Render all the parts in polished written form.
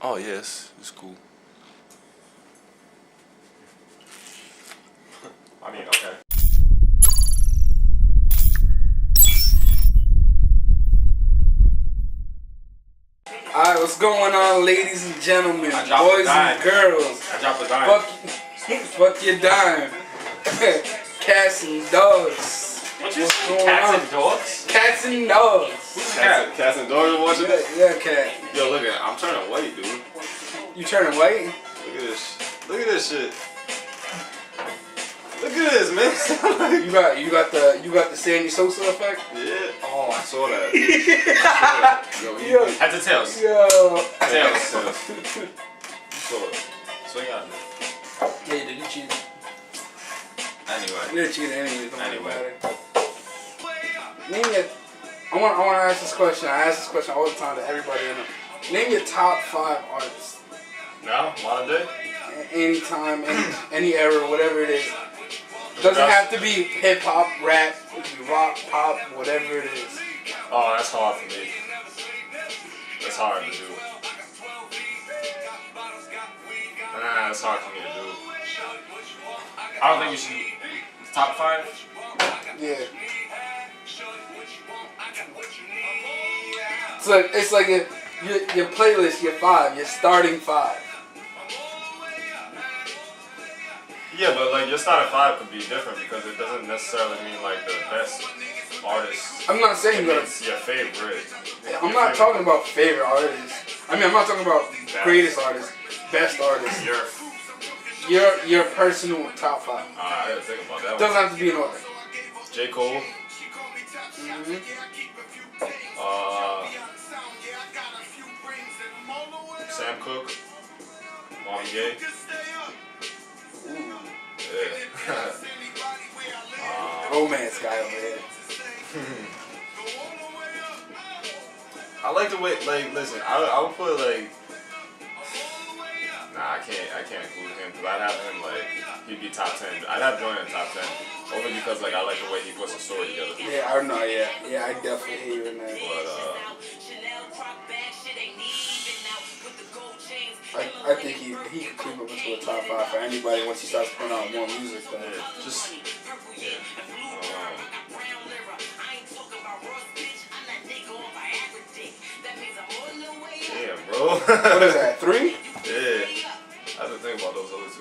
Oh yes, it's cool. I mean, okay. Alright, what's going on, ladies and gentlemen, boys and girls? I dropped the dime. Fuck your dime. Cats and dogs. What's going cats on? and dogs? Cats and dogs. Who's cat? Cats and dogs are watching this? Yeah, cat. Yo, look at it. I'm turning white, dude. You turning white? Look at this. Look at this shit. Look at this, man. You got the Sandy Sosa effect? Yeah. Oh, I saw that. Yo. Heads or tails? Yo. Tails. You saw it. Swing on. Yeah, did you cheat? Anyway. You did cheat anyway. Anyway. Name your. I want to ask this question. I ask this question all the time to everybody in them. Name your top 5 artists. No? Modern day? Anytime, any era, whatever it is. Doesn't have to be hip hop, rap, it can be rock, pop, whatever it is. Oh, that's hard for me. That's hard to do. Nah, that's hard for me to do. I don't think we should. Top 5? Yeah. It's like your playlist, your 5, your starting 5. Yeah, but like your starting 5 could be different because it doesn't necessarily mean like the best artist. I'm not saying that. It's your favorite. I'm not talking about favorite artists. I mean, I'm not talking about greatest artists, best artists. Your personal top 5. I gotta think about that. Doesn't have to be in order. J.COLE. Sam Cooke. Marvin Gaye. Yeah. Romance guy over here. I like the way, like, listen, I would put, like, nah, I can't include him, because I'd have him, like, he'd be top 10. I'd have Jordan in top 10, only because, like, I like the way he puts the story together. Yeah, I know, yeah, I definitely hear you in that. But, I think he could creep up into a top 5 for anybody once he starts putting out more music, though. yeah, just, yeah. Damn, bro. What is that, 3? Yeah. I have to think about those other 2.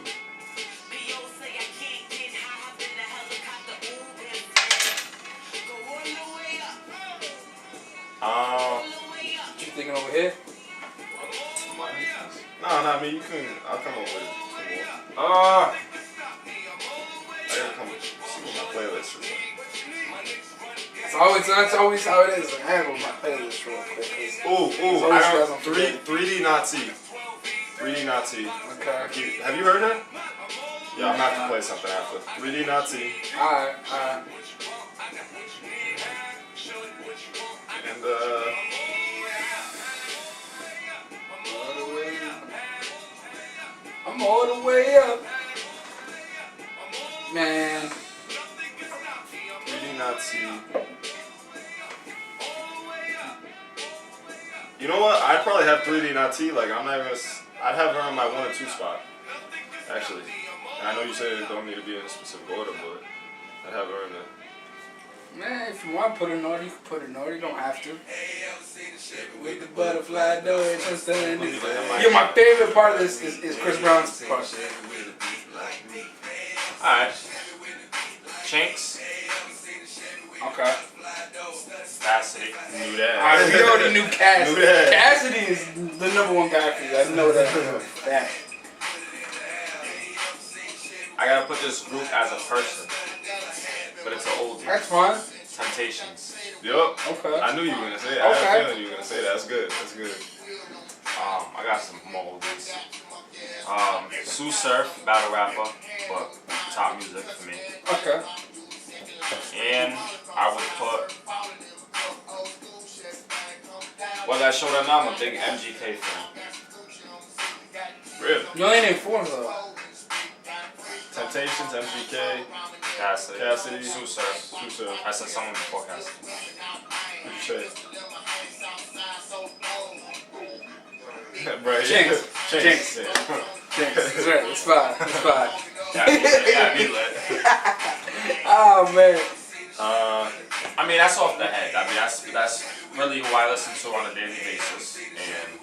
What you thinking over here? No, I mean, you can, I'll come up with 2 more. I gotta come see what my playlist is like. That's always how it is. Like, I have on my playlist real quick. Ooh, I got 3D Nazi. 3D Nazi. Okay. Have you heard her? Yeah, I'm gonna have to play something after. 3D Nazi. Alright. And I'm all the way up. Man. 3D Nazi. You know what? I'd probably have 3D Nazi. Like, I'm not even gonna. I'd have her in my 1 or 2 spot. Actually. And I know you said it don't need to be in a specific order, but I'd have her in the. Man, if you want to put it in order, you can put it in order. You don't have to. With the butterfly door, it's just Yo, my favorite part of this is Chris Brown's part. Alright. Chinks. Okay. Cassidy. Knew that. Alright, we already knew Cassidy. Knew that. Cassidy is the #1 guy for you. I know that for a fact. I gotta put this group as a person, but it's an oldie. That's fine. Temptations. Yup. Okay. I knew you were gonna say that. I had a feeling you were gonna say that. That's good. That's good. I got some more oldies. Sue Surf, battle rapper, but top music for me. Okay. And I would put. Whether I showed or not, I'm a big MGK fan. Really? You only named 4 though. Temptations, MGK, Cassidy, Sue Surf. Surf. I said someone before Cassidy. What'd you say? Bro, Jinx. Jinx. Jinx. That's right. It's fine. It's fine. Yeah, be lit. Oh man. I mean, that's off the head. I mean, that's really who I listen to on a daily basis. And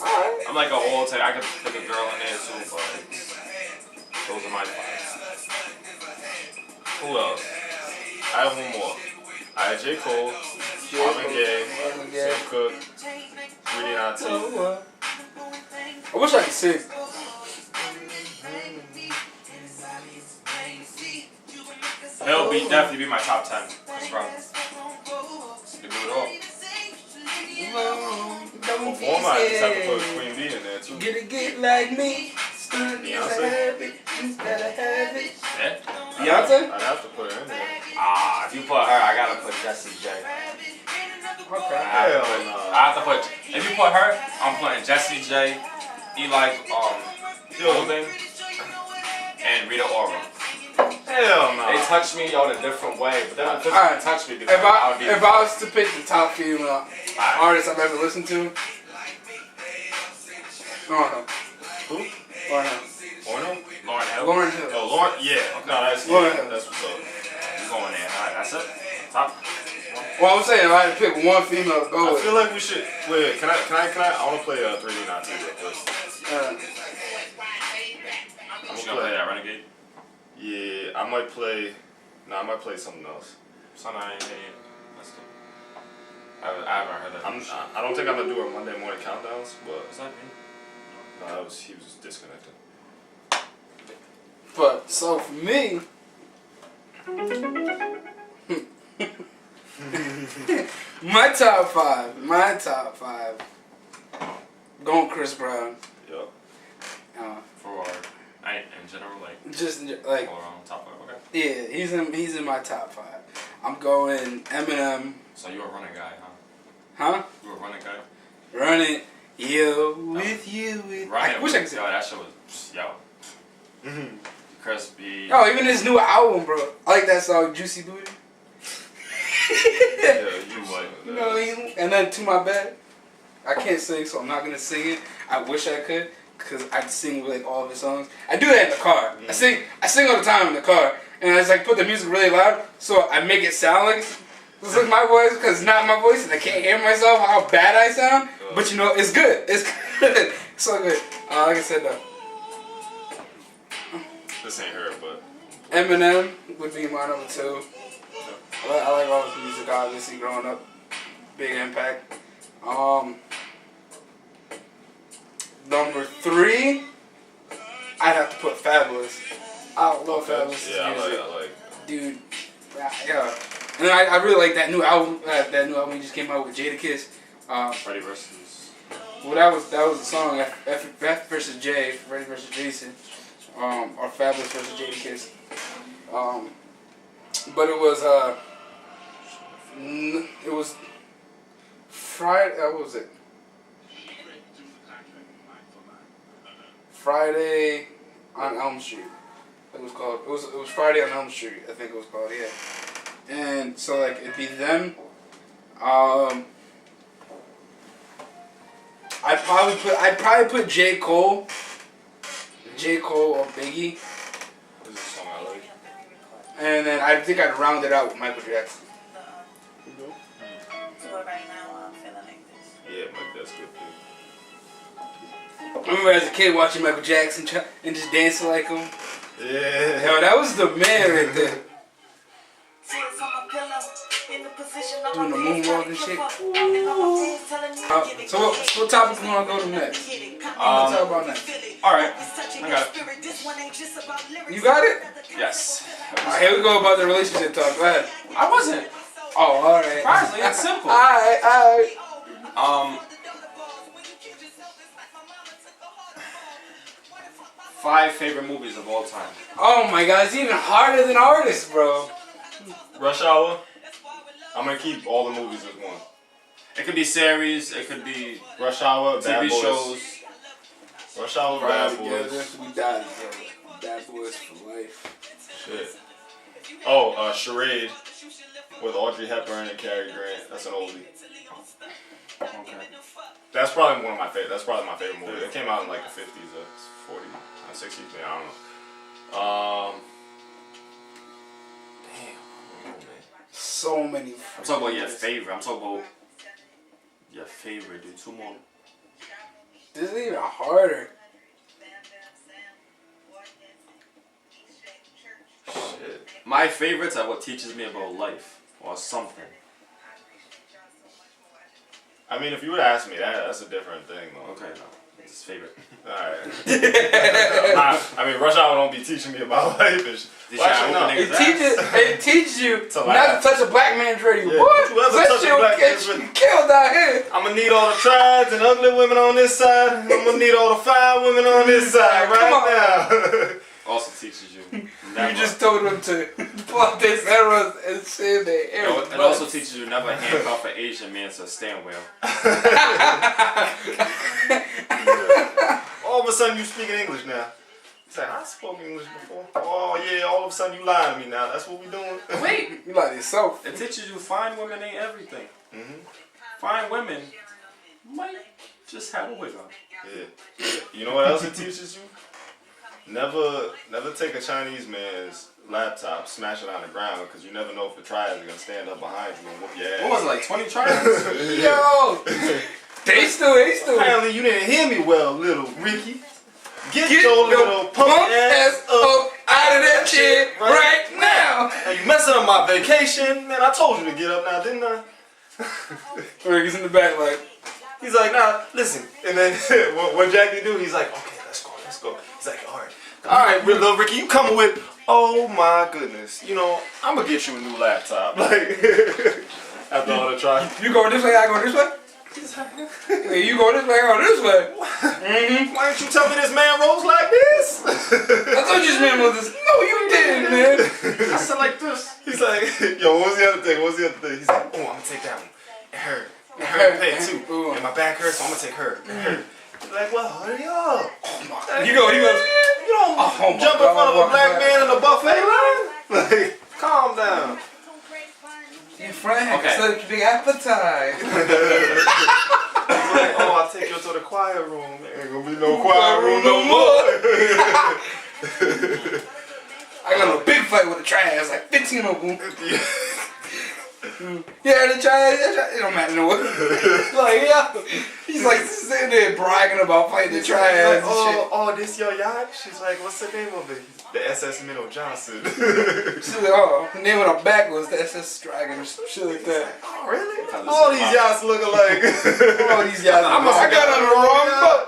Alright. I'm like an old type. I could put a girl in there too, but those are my five. Who else? I have one more. I had J.COLE, Marvin Gaye, Sam Cooke, 3D Nazi. I wish I could sing. He'll definitely be my top 10. Chris Brown. You can do it all. Performer, I just have to put Queen Bee in there too. Get like me. Beyonce? Yeah? Beyonce? I'd have to put her in there. If you put her, I gotta put Jessie J. Okay. Hell no. I have to put. If you put her, I'm putting Jessie J, Eli Golding, and Rita Ora. Hell no. They touch me in a different way, but they don't Alright. touch me because If I was to pick the top female artist I've ever listened to, Orno. Who? Orno. Orno? Lauryn Hill. Lauryn Hill. Oh, Lauren? Yeah. No, that's Lauryn Hill. That's what's up. You going there? Alright, that's it. Top. Well, I'm saying if I had to pick one female to go I with. feel like we should. Wait, can I? I want to play 3D Nazi real quick. I'm just gonna play that Renegade. Yeah, I might play. No, I might play something else. Son, I ain't here. Let's do. I haven't heard that. I don't think I'm gonna do our Monday morning countdowns, but Is that me? no, he was disconnected. But so for me, my top five, going Chris Brown. Yup. For in general, like Just like all around top five. Okay. yeah, he's in my top five. I'm going Eminem. So you're a running guy, huh? Huh? You're a running guy. Run it, with you. I wish I could say. Yo, that shit was crispy. Oh, even his new album, bro. I like that song, Juicy Booty. Yeah, you would. You know, and then To My Bed. I can't sing, so I'm not gonna sing it. I wish I could, cause I'd sing like all of his songs. I do that in the car. I sing all the time in the car, and I just like put the music really loud, so I make it sound like it's like my voice, cause it's not my voice, and I can't hear myself how bad I sound. But you know, it's good. It's good. It's so good. Like I said though, This ain't her, but Eminem would be my number 2. I like all his music, obviously, growing up. Big impact. Number 3, I'd have to put Fabulous. I love Fabulous music. I like. Dude, yeah. And then I really like that new album. That new album he just came out with Jadakiss. Freddie versus. Well, that was the song F versus J, Freddie versus Jason, or Fabulous versus Jadakiss. But it was Friday. What was it? Friday on Elm Street. It was called. It was Friday on Elm Street. I think it was called. Yeah. And so like it'd be them. I'd probably put J.COLE. J.COLE or Biggie. This is a song I like. And then I think I'd round it out with Michael Jackson. Yeah, Mike, that's good too. I remember as a kid watching Michael Jackson and just dancing like him. Yeah. Yo, that was the man right there. Doing the moonwalk and shit. So what topic we want to go to next? What talk about next? Alright, I got it. You got it? Yes. Alright, here we go about the relationship talk. Go ahead. I wasn't. Oh, alright. Surprisingly, it's simple. Alright. 5 favorite movies of all time. Oh my god, it's even harder than artists, bro. Rush Hour. I'm gonna keep all the movies as one. It could be series, it could be Rush Hour, Bad TV Boys. shows. Rush Hour, Bad Boys. We died, bro. Bad Boys for life. Shit. Oh, Charade with Audrey Hepburn and Cary Grant. That's an oldie. Okay. That's probably one of my favorite. That's probably my favorite movie. It came out in like the 50s or 40s, 60s. Man, I don't know. Damn. So many. I'm talking about your favorite. I'm talking about your favorite, dude. 2 more. This is even harder. Shit. My favorites are what teaches me about life or something. I mean, if you would ask me that, that's a different thing, though. Okay, no. It's his favorite. Alright. I mean, Rush Hour don't be teaching me about life and shit. Well, actually, no. It teaches you To not to touch a black man's radio. Yeah, What? whoever That touch a shit will black get man's you radio. killed out here. I'm gonna need all the tribes and ugly women on this side. I'm gonna need all the fine women on this side right now. Also teaches you. You Never. just told them to plug their arrows and save their arrows. It also teaches you never handcuff an Asian man to a steering wheel. All of a sudden you speaking English now. He's like, I spoke English before. Oh yeah, all of a sudden you lying to me now. That's what we doing. Wait. You like yourself. It teaches you fine women ain't everything. Mm-hmm. Fine women might just have a wig on. Yeah. You know what else it teaches you? Never take a Chinese man's laptop, smash it on the ground, because you never know if the triads are gonna stand up behind you and whoop your ass. What was it, like 20 tries? Yo! They still. Apparently you didn't hear me well, little Ricky. Get your little punk ass up out of that chair right now. And you messing up my vacation. Man, I told you to get up now, didn't I? Ricky's in the back like, He's like, nah, listen. And then what Jackie do, he's like, okay, let's go. He's like, all right, little Ricky, you coming with, oh my goodness. You know, I'm going to get you a new laptop. Like, after all the try. you going this way, I go this way? Hey, you go this way, I go this way. Mm-hmm. Why didn't you tell me this man rolls like this? I told you this man was this. No, you didn't, man. I said like this. He's like, yo, what's the other thing? He's like, oh, I'm going to take that one. It hurt. It hurt to pay it too. Ooh. And my back hurts, so I'm going to take her. It hurt. He's like, well, hurry up. He goes. You don't jump in front of a black man in a buffet line. Like, calm down. Your friend Okay. such a big appetite. He's like, oh, I'll take you to the quiet room. Ain't gonna be no quiet room no more. I got a big fight with the trash, like 15 of them. Yeah, the trash, it don't matter no what. Like, yeah. He's like sitting there bragging about fighting the trash and shit. Oh, this your yacht? She's like, what's the name of it? The SS Minnow Johnson. She's like, oh, the name on the back was the SS Dragon or some shit like that. Oh, really? All these yachts look alike. All these guys, I got on the wrong boat.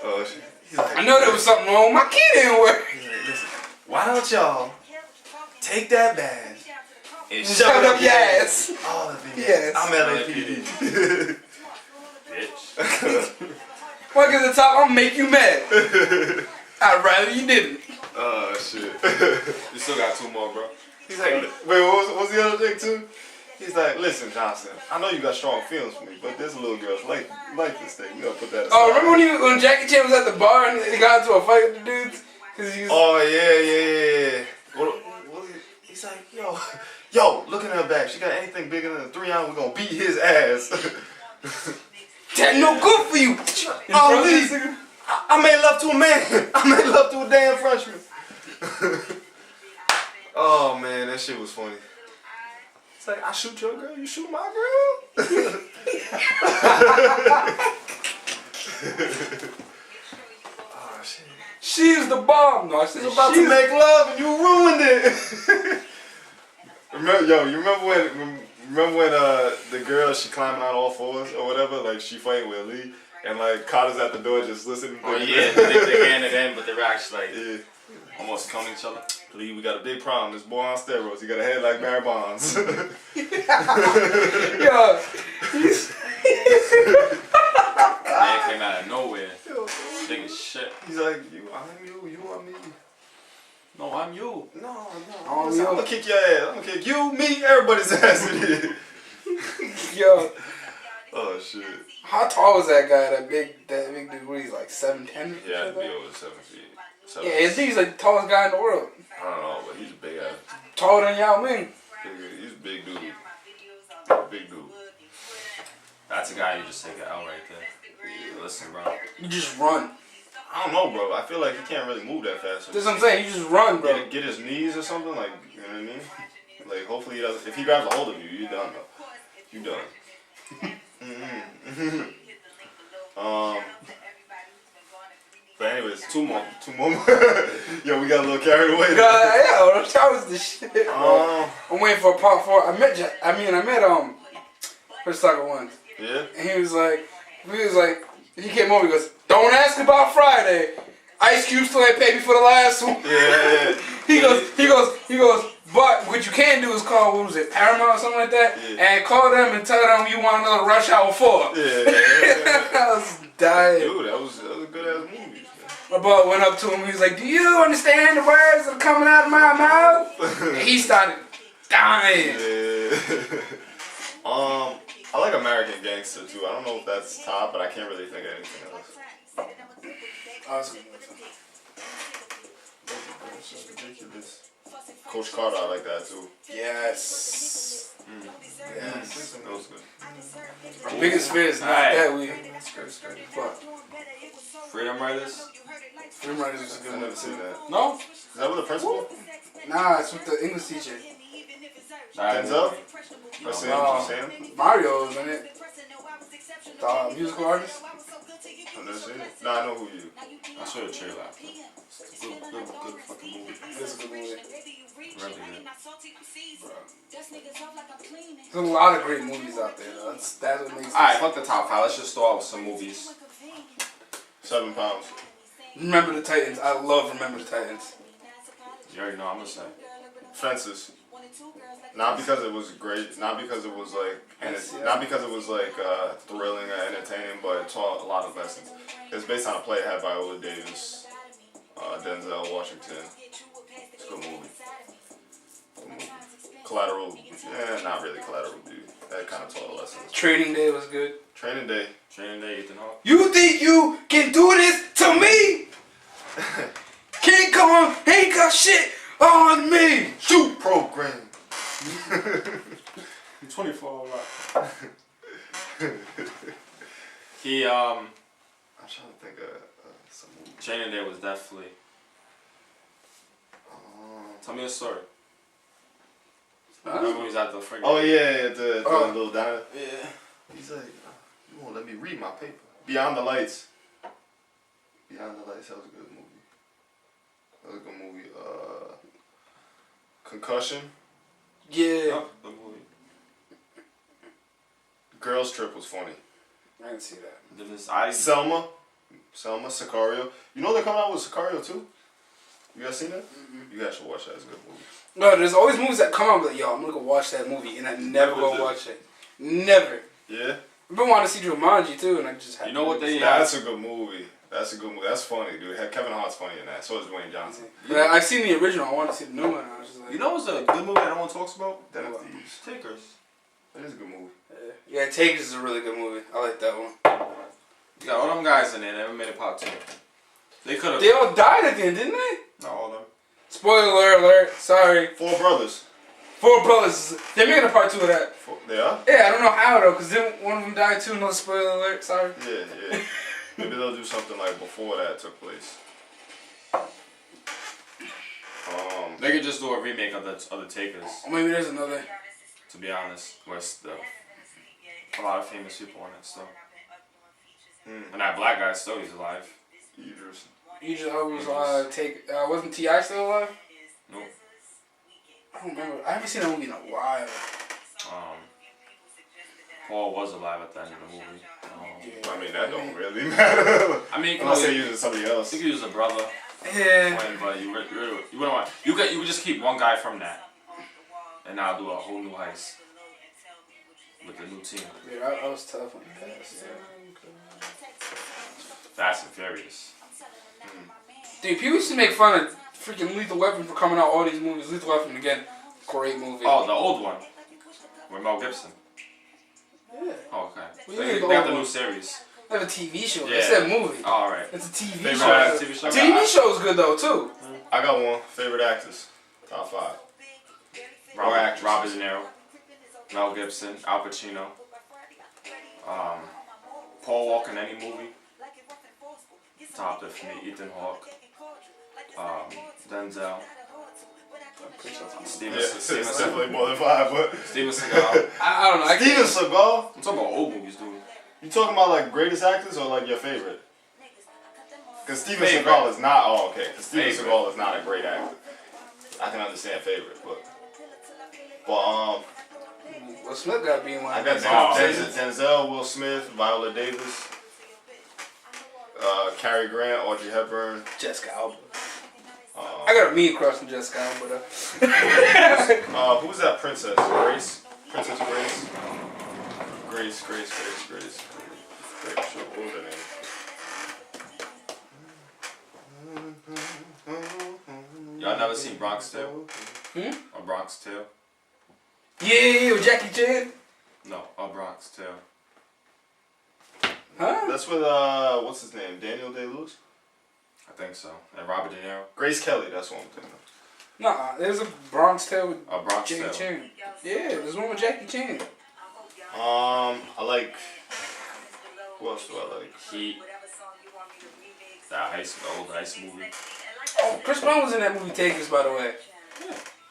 Oh, shit. He's like, I know there was something wrong. My key didn't work. he's like, listen, why don't y'all take that bag and Shut up your ass. All of it. Yes. I'm LAPD. Bitch. Fuck at the top, I'll make you mad. I'd rather you didn't. Oh, shit. You still got 2 more, bro. He's like, wait, what was the other thing, too? He's like, listen, Johnson, I know you got strong feelings for me, but this little girl's like this thing. You gotta put that aside. Oh, remember when Jackie Chan was at the bar and he got into a fight with the dudes? Cause he was, Oh, yeah. He's like, yo, look at her back. She got anything bigger than a 3-ounce, we're gonna beat his ass. That's no good for you. Oh, Lee, I made love to a man. I made love to a damn freshman. Oh, man, that shit was funny. It's like, I shoot your girl, you shoot my girl? Oh, shit. She's the bomb. No, she's about She's to make love and you ruined it. You remember when the girl, she climbing on all fours or whatever, like she fighting with Lee, and like Carter's at the door just listening. Oh yeah, they handed in, but they're actually like Yeah. almost killing each other. Lee, we got a big problem. This boy on steroids. He got a head like Barry Bonds. Yo, Man came out of nowhere. Big as shit. He's like, I'm you are me. No, I'm you. No. I'm I'm you. gonna kick your ass. I'm gonna kick you, me, everybody's ass in here. yo, Oh shit. how tall was that guy? That big dude. What, he's like 7'10"? Yeah, I'd be over 7 feet. Yeah, I think he's like the tallest guy in the world. I don't know, but he's a big ass. Taller than Yao Ming. He's a big dude. Big dude. That's a guy you just take an L right there. Listen, bro. You just run. I don't know, bro. I feel like he can't really move that fast. That's what I'm saying. You just run, bro. Get his knees or something, like, you know what I mean? Like, hopefully he doesn't. If he grabs a hold of you, you're done, though. You done. But anyways, two more. Yo, we got a little carried away. Yeah, that was the shit. I'm waiting for part 4. I met Chris Tucker once. Yeah. And he came over. He goes, "Don't ask about Friday. Ice Cube still ain't paid me for the last one." Yeah. He goes. But what you can do is call, what was it, Paramount or something like that, and call them and tell them you want another Rush Hour 4. Yeah. I was dying. Dude, that was a good ass movie. My boy went up to him. He was like, "Do you understand the words that are coming out of my mouth?" And he started dying. Yeah. I like American Gangster too. I don't know if that's top, but I can't really think of anything else. Awesome. It's ridiculous. Coach Carter, I like that too. Yes. Yes. That was good. Our biggest fear is not that we. What? Freedom Riders? Freedom Riders is a good I movie. never seen that. No? Is that with the principal? Nah, it's with the English teacher. Denzel? I see him. Mario is in it. The musical artist. I've never seen it. Nah, I know who you. I saw the trailer. It's a good fucking movie. It's a good movie. Really good. There's a lot of great movies out there, though. That's what makes Alright, fuck the top 5. Let's just start with some movies. 7 pounds. Remember the Titans. I love Remember the Titans. You already know what I'm gonna say. Fences. Not because it was great, not because it was like, thrilling or entertaining, but it taught a lot of lessons. It's based on a play had by Viola Davis, Denzel Washington. It's a good movie. Collateral, not really Collateral Beauty. That kind of taught a lesson. Training Day was good. Training Day. Ethan Hawke. You think you can do this to me? King Kong ain't got shit on me. Shoot program. 24 right. He I'm trying to think of some movie. Training Day was definitely. Tell me a story. Remember when he was at the friggin'. Oh yeah, the little diner. Yeah. He's like, you won't let me read my paper. Beyond the Lights. Beyond the Lights, that was a good movie. That was a good movie. Concussion. Yeah. Oh, the movie. Girls Trip was funny. I didn't see that. Then this Selma, Sicario. You know they're coming out with Sicario too? You guys seen that? Mm-hmm. You guys should watch that. It's a good movie. No, there's always movies that come out, like, yo, I'm gonna go watch that movie, and I never go watch it. Never. Yeah? I've been wanting to see Jumanji too, and I just haven't. You know what they... That's a good movie. That's a good movie. That's funny, dude. Kevin Hart's funny in that. So is Dwayne Johnson. But I've seen the original. I want to see the new one. I was just like, You know what's a good movie that no one talks about? Den of Thieves. Takers. That is a good movie. yeah, Takers is a really good movie. I like that one. You got all them guys in there. They never made a part 2. They could have... They all died at the end, didn't they? Not all of them. Spoiler alert. Sorry. 4 brothers. 4 brothers. They're making a part 2 of that. They are? Yeah, I don't know how though, because then one of them died too. No spoiler alert. Sorry. Yeah. Maybe they'll do something like before that took place. They could just do a remake of the Takers. Or maybe there's another. To be honest, with a lot of famous people in it still. And that black guy still, he's alive. Idris. Wasn't T.I. still alive? Nope. I don't remember. I haven't seen that movie in a while. Paul was alive at the end of the movie. I mean, that don't really matter. I mean, unless they're using somebody else. You could use a brother. Yeah. But you wouldn't want. You could just keep one guy from that, and now do a whole new heist with the new team. Yeah, I was tough on that. Fast and Furious. Dude, people used to make fun of freaking Lethal Weapon for coming out all these movies. Lethal Weapon again, great movie. Oh, the old one with Mel Gibson. Yeah. Oh, okay. Well, They got the new series. They have a TV show. Yeah. It's that movie. Oh, all right. It's a TV Favorite show. TV show? TV show is good though too. I got one. Favorite actors. Top 5. Robert De Niro, Mel Gibson, Al Pacino. Paul Walker in any movie. Top it for me. Ethan Hawke. Denzel. Steven It's definitely more than 5, but Steven Seagal. I don't know. Steven Seagal. I'm talking about old movies, dude. You talking about like greatest actors or like your favorite? Because Steven Favorite. Seagal is not. Oh, okay. Because Steven Favorite. Seagal is not a great actor. I can understand favorite, but Will Smith got to be in one. I got Denzel, Will Smith, Viola Davis, Cary Grant, Audrey Hepburn. Jessica Alba. I got a mean crush on Jessica Alba. Who's that princess? Grace? Princess Grace? Grace. Great show. What was her name? Y'all never seen Bronx Tale? A Bronx Tale? Yeah, with Jackie Chan. No, A Bronx Tale. Huh? That's with what's his name? Daniel Day-Lewis? I think so. And Robert De Niro. Grace Kelly. That's what I'm thinking of. Nah, there's a Bronx Tale with A Bronx Jackie Tale. Chan. Yeah, there's one with Jackie Chan. I like. Who else do I like? Heat. That old heist movie. Oh, Chris Brown was in that movie Takers, by the way.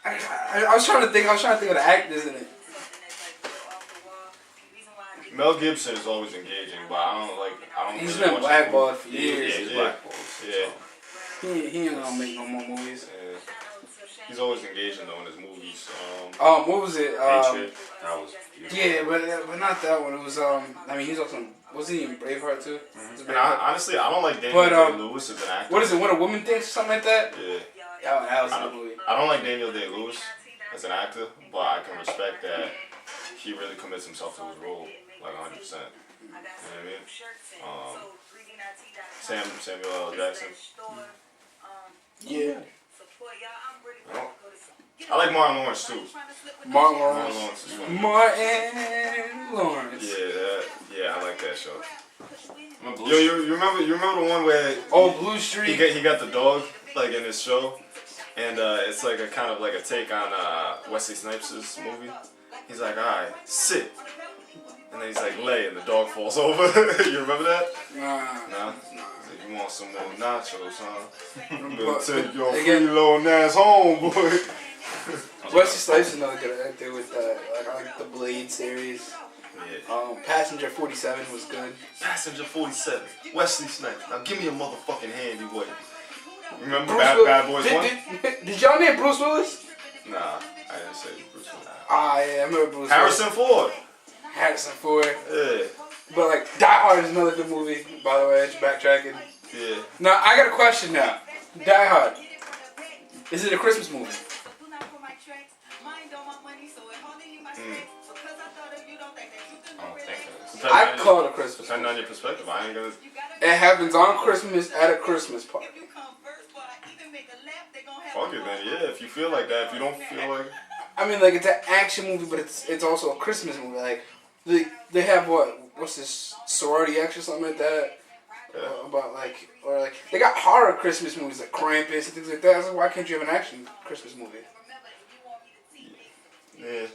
I was trying to think of the actors in it. Mel Gibson is always engaging, but I don't. He's really been watch blackballed for Yeah, years. He's yeah. blackballed. Yeah. He ain't gonna make no more movies. Yeah. He's always engaging though in his movies. What was it? Patriot. That was beautiful. Yeah, but not that one. It was I mean, he's also was he in Braveheart too? And honestly, I don't like Daniel Day-Lewis as an actor. What is it? When a Woman Thinks, something like that. Yeah. That was a good movie. I don't like Daniel Day-Lewis as an actor, but I can respect that he really commits himself to his role like 100%. You know what I mean? Samuel L. Jackson. Yeah. I like Martin Lawrence too. Martin Martin Lawrence. Lawrence is funny. Martin Lawrence. Yeah, I like that show. I'm a Blue Yo, you remember the one where Oh, Blue Street. he got the dog like in his show, and it's like a kind of like a take on Wesley Snipes' movie. He's like, all right, sit, and then he's like, lay, and the dog falls over. You remember that? Nah. He's like, you want some more nachos, huh? Better take your again, free little ass home, boy. Wesley Snipes is another good actor with I like the Blade series. Yeah. Passenger 47 was good. Passenger 47, Wesley Snipes. Now give me a motherfucking hand, you boy. Remember Bruce Bad Boys 1? Did y'all name Bruce Willis? Nah, I didn't say Bruce Willis. Ah, yeah, I remember Bruce Harrison Ford. Harrison Ford. Yeah. But like, Die Hard is another good movie, by the way, just backtracking. Yeah. Now, I got a question now. Die Hard. Is it a Christmas movie? I don't think it is. I call it a Christmas Depending movie. on your perspective, I ain't gonna. It happens on Christmas at a Christmas party. Fuck it then, yeah. If you feel like that, if you don't feel like. I mean, like, it's an action movie, but it's also a Christmas movie. Like, they have what's this, Sorority X or something like that? Yeah. About or they got horror Christmas movies like Krampus and things like that. I was like, why can't you have an action Christmas movie? Yeah.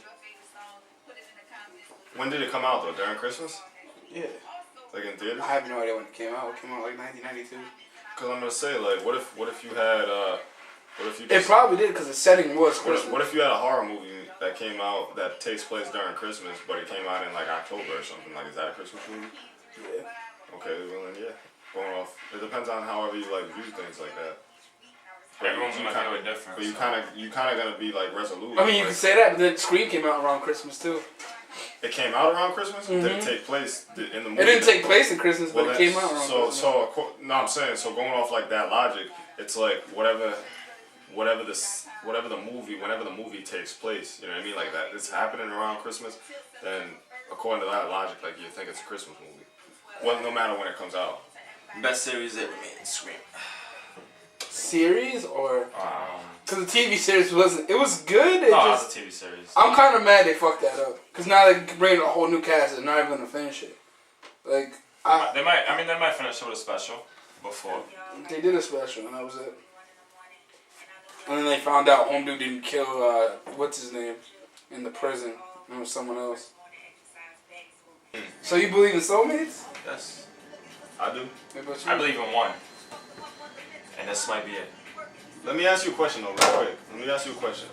When did it come out though? During Christmas? Yeah. Like in theaters? I have no idea when it came out. It came out like 1992. Cause I'm gonna say like, what if you had what if you It just, probably did because the setting was Christmas. what if you had a horror movie that came out that takes place during Christmas, but it came out in like October or something? Like, is that a Christmas movie? Yeah. Okay, well then yeah. Going off, it depends on however you like view things like that. Everyone's gonna do it different. But you so. kind of gotta be like resolute. I mean, you like, can say that, but then Scream came out around Christmas too. it came out around Christmas. Did it take place in the movie? It didn't take place in Christmas, but it came out around Christmas. No, I'm saying, so going off like that logic, it's like whatever the movie, whenever the movie takes place, you know what I mean, like that, it's happening around Christmas, then according to that logic, like you think it's a Christmas movie. Well, no matter when it comes out. Best series ever made, Scream. Series or because the TV series wasn't. It was good. It No, just, it's a TV series. I'm kind of mad they fucked that up because now they bring a whole new cast and they're not even gonna finish it. Like They might finish it with a special before. they did a special and that was it. And then they found out Home Dude didn't kill what's his name in the prison. It was someone else. So you believe in soulmates? Yes. I do. What about you? I believe in one. And this might be it. Let me ask you a question though, real quick. Let me ask you a question.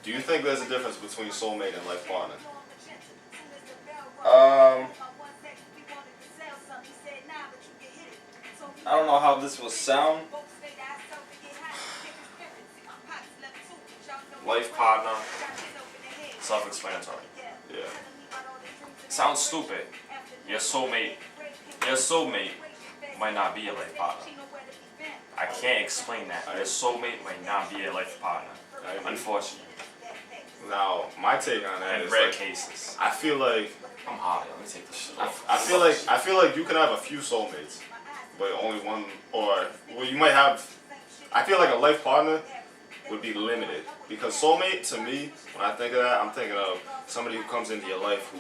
Do you think there's a difference between soulmate and life partner? I don't know how this will sound. Life partner, self-explanatory. Yeah. Sounds stupid. Your soulmate might not be your life partner. I can't explain that. Your soulmate might not be your life partner. Unfortunately. Now, my take on that In is rare like, cases. I feel like I'm hot. Let me take this shit off. I feel like you can have a few soulmates, but only one, or well, you might have. I feel like a life partner would be limited because soulmate to me, when I think of that, I'm thinking of somebody who comes into your life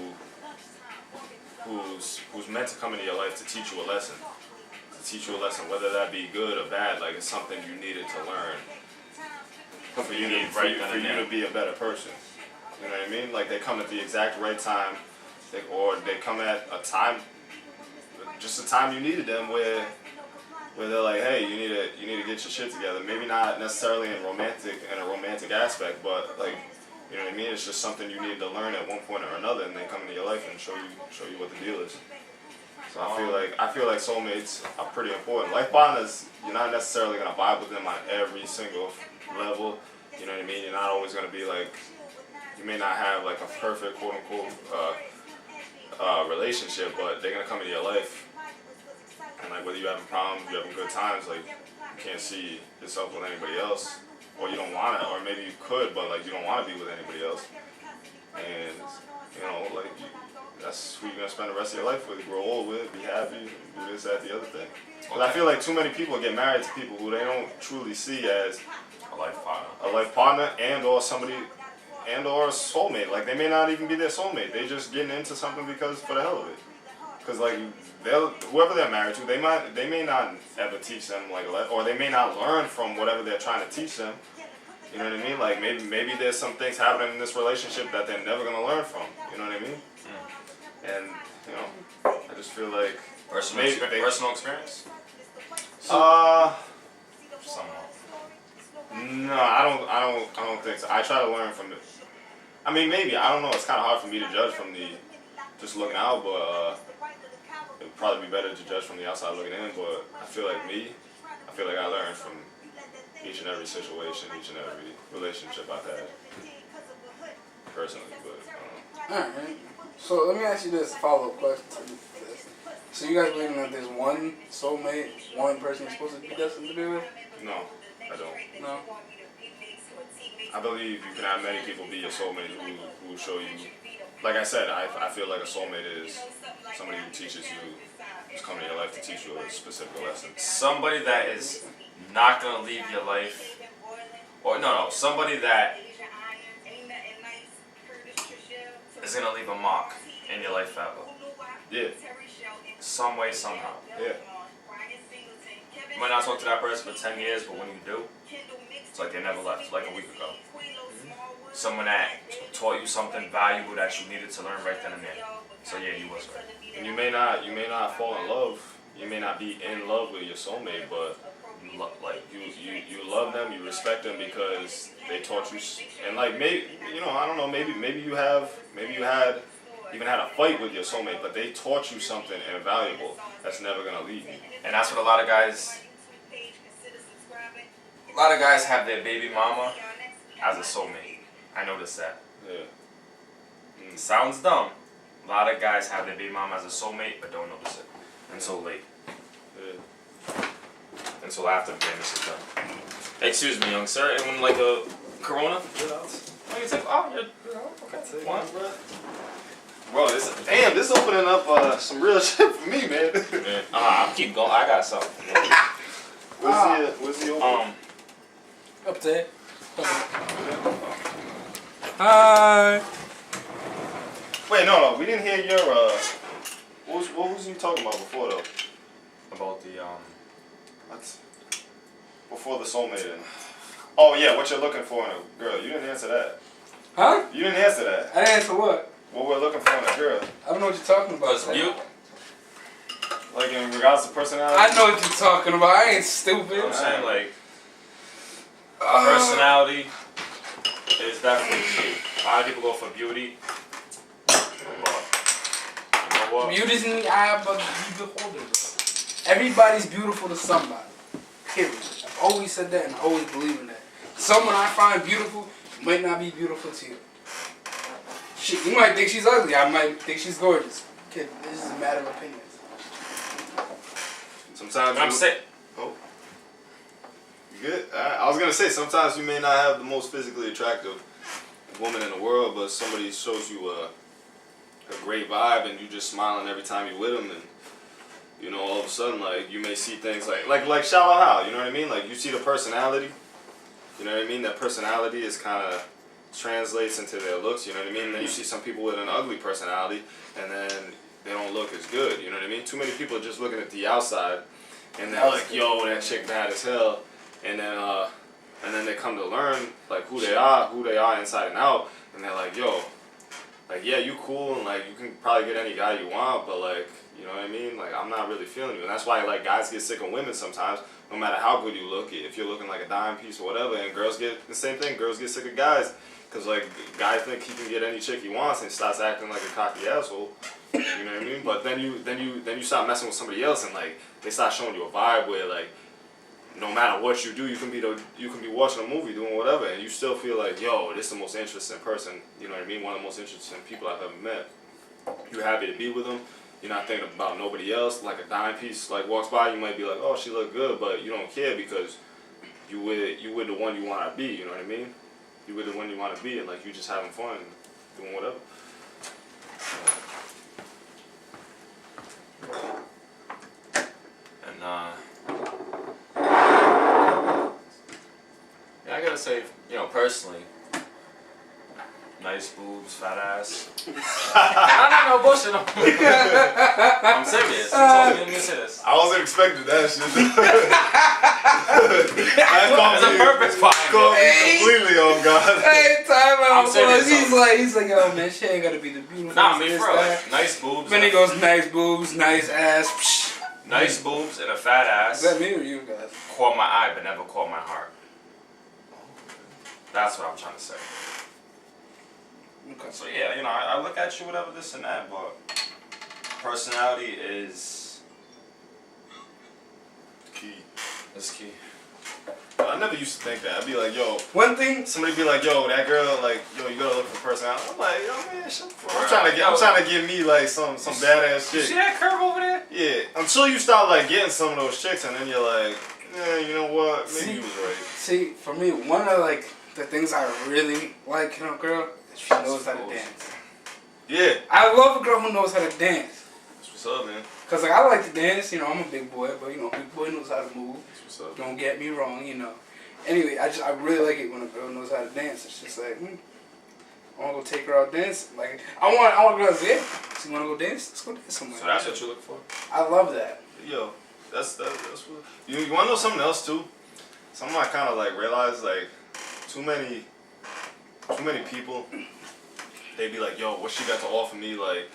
who's meant to come into your life to teach you a lesson, whether that be good or bad. Like it's something you needed to learn for you to be a better person. You know what I mean? Like they come at the exact right time, or they come at a time, just a time you needed them where they're like, hey, you need to get your shit together. Maybe not necessarily in a romantic aspect, but like, you know what I mean? It's just something you needed to learn at one point or another, and they come into your life and show you what the deal is. So I feel like soulmates are pretty important. Life partners, you're not necessarily gonna vibe with them on every single level. You know what I mean? You're not always gonna be like, you may not have like a perfect quote unquote relationship, but they're gonna come into your life. And like whether you're having problems, you're having good times, like you can't see yourself with anybody else, or you don't want to, or maybe you could, but like you don't want to be with anybody else. And you know, like that's who you're gonna spend the rest of your life with, grow old with, be happy, do this, that, the other thing. But I feel like too many people get married to people who they don't truly see as a life partner, and or somebody, and or a soulmate. Like they may not even be their soulmate. They just getting into something because for the hell of it. Because like whoever they're married to, they may not ever teach them like, or they may not learn from whatever they're trying to teach them. You know what I mean? Like maybe there's some things happening in this relationship that they're never gonna learn from. You know what I mean? And you know, I just feel like personal experience. Somewhat. No, I don't think so. I try to learn from it. I mean, maybe I don't know. It's kind of hard for me to judge from the just looking out, but it would probably be better to judge from the outside looking in. But I feel like I learned from each and every situation, each and every relationship I've had personally. But Alright. So let me ask you this follow-up question to this. So you guys believe that there's one soulmate, one person you're supposed to be destined to be with? no, I don't. No. I believe you can have many people be your soulmate who show you. Like I said, I feel like a soulmate is somebody who teaches you, who's coming to your life to teach you a specific lesson. Somebody that is not gonna leave your life, or no, somebody that is gonna leave a mark in your life forever. Yeah. Some way, somehow. Yeah. You might not talk to that person for 10 years, but when you do, it's like they never left, like a week ago. Someone that taught you something valuable that you needed to learn right then and there. So yeah, you was right. And you may not fall in love. You may not be in love with your soulmate, but you love them, you respect them because they taught you. And like maybe I don't know, maybe you had even had a fight with your soulmate, but they taught you something invaluable that's never gonna leave you. And that's what a lot of guys have their baby mama as a soulmate. I noticed that. Yeah. It sounds dumb. A lot of guys have their baby mama as a soulmate, but don't notice it until late. Yeah. Until after the business is done. Excuse me, young sir. Anyone like a Corona? Oh, you take. Oh, okay. One. Bro, this opening up some real shit for me, man. I'll keep going. I got something. What's the opening? Up there. Hi. Wait, no, we didn't hear your what was you talking about before though? About the What? Before the soulmate. Oh yeah, what you're looking for in a girl? You didn't answer that. Huh? You didn't answer that. I didn't answer what? what we're looking for in a girl. I don't know what you're talking about. Because you, Like in regards to personality. I know what you're talking about. I ain't stupid. you know what I'm saying? Like, personality is definitely key. A lot of people go for beauty. But, you know what? Beauty's in the eye of the beholder, bro. Everybody's beautiful to somebody. Period. I've always said that and I always believe in that. Someone I find beautiful might not be beautiful to you. Shit, you might think she's ugly. I might think she's gorgeous. Kid, this is a matter of opinions. Sometimes I'm sick. Oh. You good? I was gonna say sometimes you may not have the most physically attractive woman in the world, but somebody shows you a great vibe and you just smiling every time you're with them, and you know, all of a sudden, like, you may see things like Shallow Hal, you know what I mean? Like, you see the personality, you know what I mean? That personality is kind of translates into their looks, you know what I mean? And then you see some people with an ugly personality, and then they don't look as good, you know what I mean? Too many people are just looking at the outside, and they're like, yo, that chick bad as hell, and then they come to learn, like, who they are inside and out, and they're like, yo, like, yeah, you cool, and, like, you can probably get any guy you want, but, like, you know what I mean? Like, I'm not really feeling you. And that's why, like, guys get sick of women sometimes, no matter how good you look. If you're looking like a dime piece or whatever, and girls get the same thing. Girls get sick of guys. Because, like, guys think he can get any chick he wants and starts acting like a cocky asshole. You know what I mean? But then you start messing with somebody else, and, like, they start showing you a vibe where, like, no matter what you do, you can be watching a movie, doing whatever, and you still feel like, yo, this is the most interesting person. You know what I mean? One of the most interesting people I've ever met. You're happy to be with them. You're not thinking about nobody else. Like a dime piece like walks by, you might be like, oh, she look good, but you don't care because you with the one you want to be. You know what I mean? You with the one you want to be, and like you just having fun, doing whatever. And yeah, I gotta say, you know, personally, nice boobs, fat ass. I don't know bullshit. I'm serious. You told me to say this. I wasn't expecting that shit. There's a purpose behind it. Completely on God. Hey, time out. I'm serious, He's like, yo, man, she ain't gotta be the beautiful. Nah, I mean, for real, like, nice boobs. Then he goes, nice boobs, nice ass. Psh. Nice boobs and a fat ass. Is that me or you guys? Caught my eye, but never caught my heart. That's what I'm trying to say. Okay. So yeah, you know, I look at you, whatever, this and that, but personality is Key. key. I never used to think that. I'd be like, yo, One thing. somebody be like, yo, that girl, like, yo, you gotta look for personality. I'm like, yo, man, shut the fuck up. I'm trying to get me like some badass You shit. see that curve over there? Yeah, until you start like getting some of those chicks, and then you're like, yeah, you know what? Maybe you was right. See, for me, one of like the things I really like in a girl is she knows how to dance. Yeah. I love a girl who knows how to dance. That's what's up, man. Cause like I like to dance, you know, I'm a big boy, but you know, big boy knows how to move. That's what's up. Don't get me wrong, you know. Anyway, I really like it when a girl knows how to dance. It's just like, I wanna go take her out dancing. Like I want a girl to say, so you wanna go dance? Let's go dance somewhere. So that's what you look for? I love that. Yo, that's what you wanna know something else too? Something I kinda like realized, like too many people, they be like, yo, what she got to offer me, like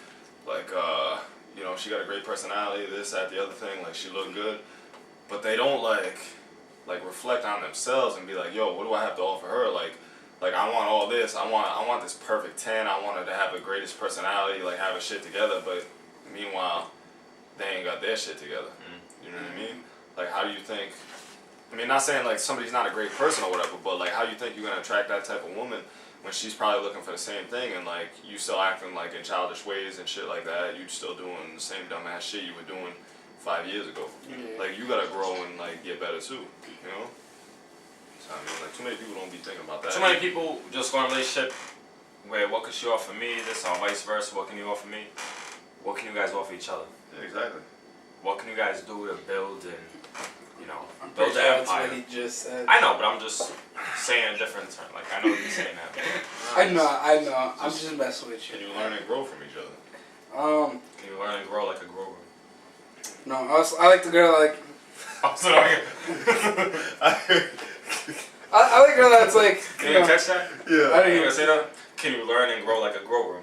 you know, she got a great personality, this, that, the other thing, like she look good. But they don't like reflect on themselves and be like, yo, what do I have to offer her? Like I want all this, I want this perfect 10, I want her to have the greatest personality, like have her shit together, but meanwhile, they ain't got their shit together. You know what I mean? Like how do you think, I mean, not saying like somebody's not a great person or whatever, but like how do you think you're gonna attract that type of woman when she's probably looking for the same thing, and like you still acting like in childish ways and shit like that, you still doing the same dumbass shit you were doing 5 years ago. Yeah. Like you gotta grow and like get better too, you know? So I mean, like too many people don't be thinking about that. Too many people just go in a relationship where what could she offer me, this or vice versa, what can you offer me? What can you guys offer each other? Yeah, exactly. What can you guys do to build and, you know, I'm build pretty the sure that's empire? what he just said. I know, but I'm just saying a different term. Like, I know you're saying that. But I know. I'm just messing with Can you. you learn and grow from each other? Can you learn and grow like a grower? No, I like the girl like. I'm sorry. I like a girl that's like. Can you catch that? Yeah. I Can didn't you say that? Can you learn and grow like a grower?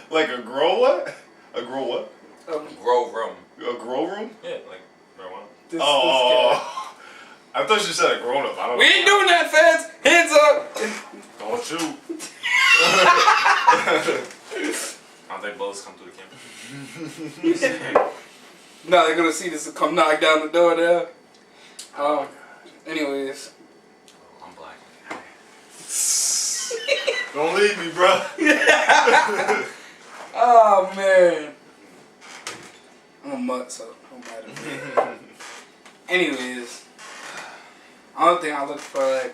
Like a grow what? A grow what? Grow room. A grow room? Yeah, like marijuana. This Oh, I thought you said a grown up. I don't we know. ain't doing that, feds. Hands up. Don't shoot. I don't think bullets come through the camera. No, they're gonna see this and come knock down the door there. Anyways. I'm black. Don't leave me, bro. Oh man. I'm a mutt, so don't matter. Anyways, another thing I look for,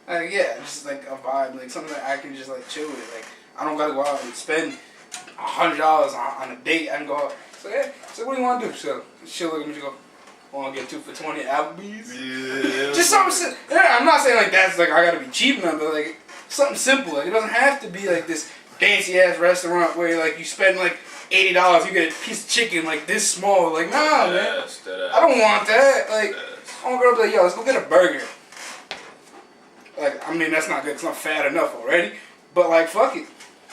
like yeah, just like a vibe, like something that I can just like chill with. Like I don't gotta go out and spend $100 on a date. I can go out. So yeah, so what do you want to do? So she'll look at me and go, want to get 2 for $20 at Applebee's? Yeah. Just something. Yeah, I'm not saying like that's like I gotta be cheap enough, but like something simple. Like it doesn't have to be like this fancy ass restaurant where like you spend like $80, you get a piece of chicken like this small. Like nah, man, I don't want that. Like I want to go to be like, yo, let's go get a burger. Like I mean that's not good because I'm fat enough already. But like fuck it.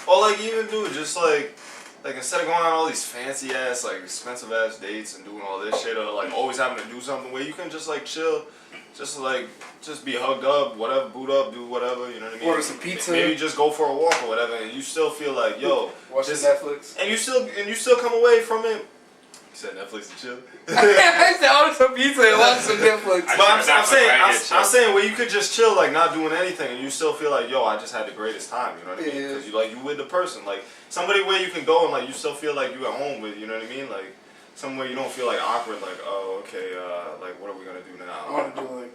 Or like even do just like instead of going on all these fancy ass like expensive ass dates and doing all this shit or like always having to do something where you can just like chill, just be hugged up, whatever, boot up, do whatever, you know what I mean? Order some pizza. Maybe just go for a walk or whatever, and you still feel like yo, watch Netflix. and you still come away from it. You said Netflix and chill. I said order some pizza and watch some Netflix. But I'm saying where you could just chill, like not doing anything, and you still feel like, yo, I just had the greatest time. You know what I mean? Because you with the person, like somebody where you can go and like you still feel like you at home with. You know what I mean? Like somewhere you don't feel like awkward. Like oh, okay, like what are we gonna do now? I want to do like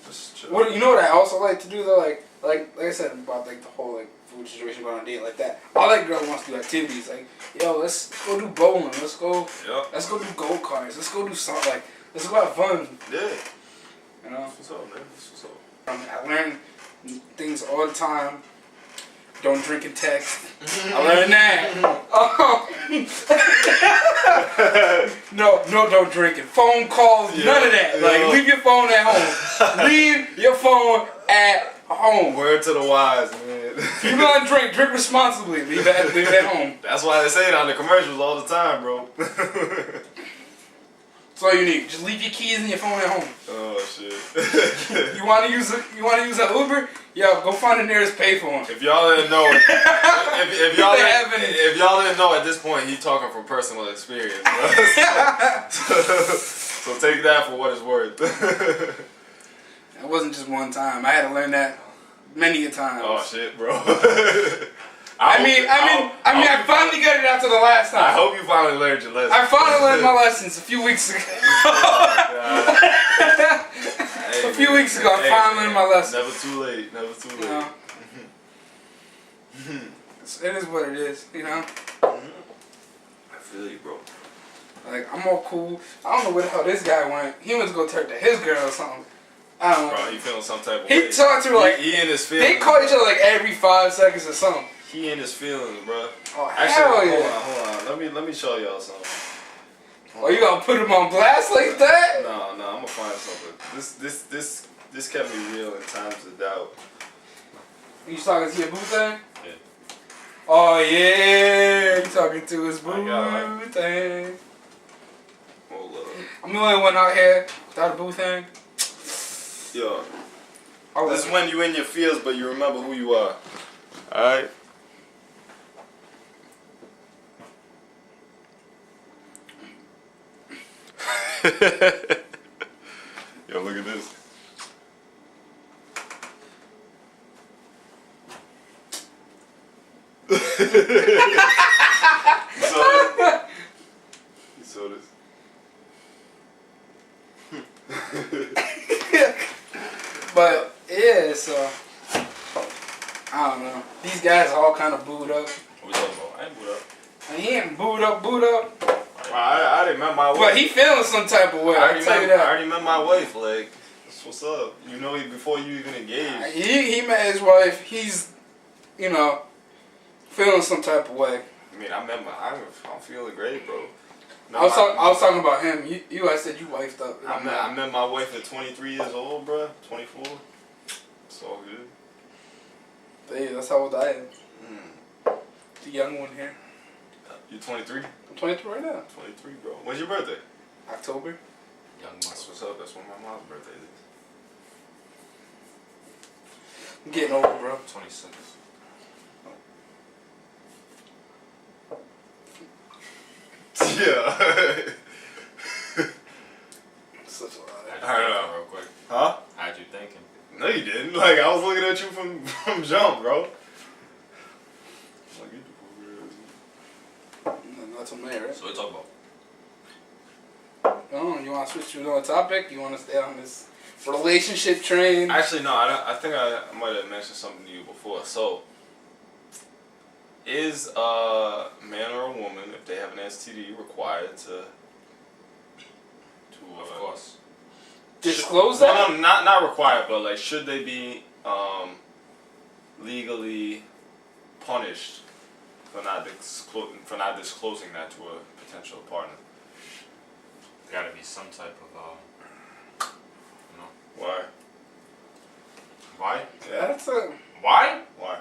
just chill. what you know what I also like to do though, like I said about like the whole like food situation going on a date like that. I like girl wants to do activities like yo, let's go do bowling, let's go do go-karts, let's go do something like let's go have fun. Yeah. You know? That's what's up, man. That's what's up. I learn things all the time. Don't drink and text. I learned that. No, don't drink it. Phone calls, none of that. Like leave your phone at home. Leave your phone at home. Word to the wise, man. If you're gonna drink responsibly. Leave it at home. That's why they say it on the commercials all the time, bro. That's all you need. Just leave your keys and your phone at home. Oh shit. You wanna use an Uber? Yo, go find the nearest payphone. If y'all didn't know, if y'all didn't know at this point, he's talking from personal experience. So take that for what it's worth. It wasn't just one time. I had to learn that many a times. Oh shit, bro. I finally got it after the last time. I hope you finally learned your lesson. I finally learned my lessons a few weeks ago. A few weeks ago, I finally learned my lesson. Never too late. Never too late. You know? It is what it is, you know? I feel you, bro. Like, I'm all cool. I don't know where the hell this guy went. He went to go talk to his girl or something. I don't know. Bro, he feeling some type of way. He talked to her like... He in his feelings. They call each other like every 5 seconds or something. He in his feelings, bro. Oh, actually, hell yeah. Hold on. Let me show y'all something. Oh, you gonna put him on blast like that? No, I'm gonna find something. This kept me real in times of doubt. You talking to your boo thing? Yeah. Oh yeah, you talking to his boo thing. Hold up. I'm the only one out here without a boo thing. Yo. This is when you in your feels, but you remember who you are. Alright? Yo, look at this. You saw this? But yeah, so I don't know. These guys are all kind of booed up. What we talking about? I ain't booed up. And he ain't booed up. I already met my wife. But he feeling some type of way. I tell you that. I already met my wife. Like, that's what's up. You know, before you even engaged. He met his wife. He's, you know, feeling some type of way. I mean, I'm feeling great, bro. I was talking about him. I said you wifed up. I met my wife at 23 years old, bro. 24. It's all good. Hey, that's how old I am. The young one here. You 23? I'm 23 right now. 23, bro. When's your birthday? October. Young That's muscle. what's up. That's when my mom's birthday is. I'm getting old, bro. 26. Yeah. Such a lot. I don't know. Real quick. Huh? How'd you thinking? No, you didn't. Like, I was looking at you from jump, bro. Like, That's a man, right? So we talk about. Oh, you want to switch to another topic? You want to stay on this relationship train? Actually, no. I think I might have mentioned something to you before. So, is a man or a woman, if they have an STD, required to Of course. Disclose that? No, not required, but like, should they be legally punished for not disclosing that to a potential partner? There gotta be some type of Why? Why? Yeah. That's a. Why? Why?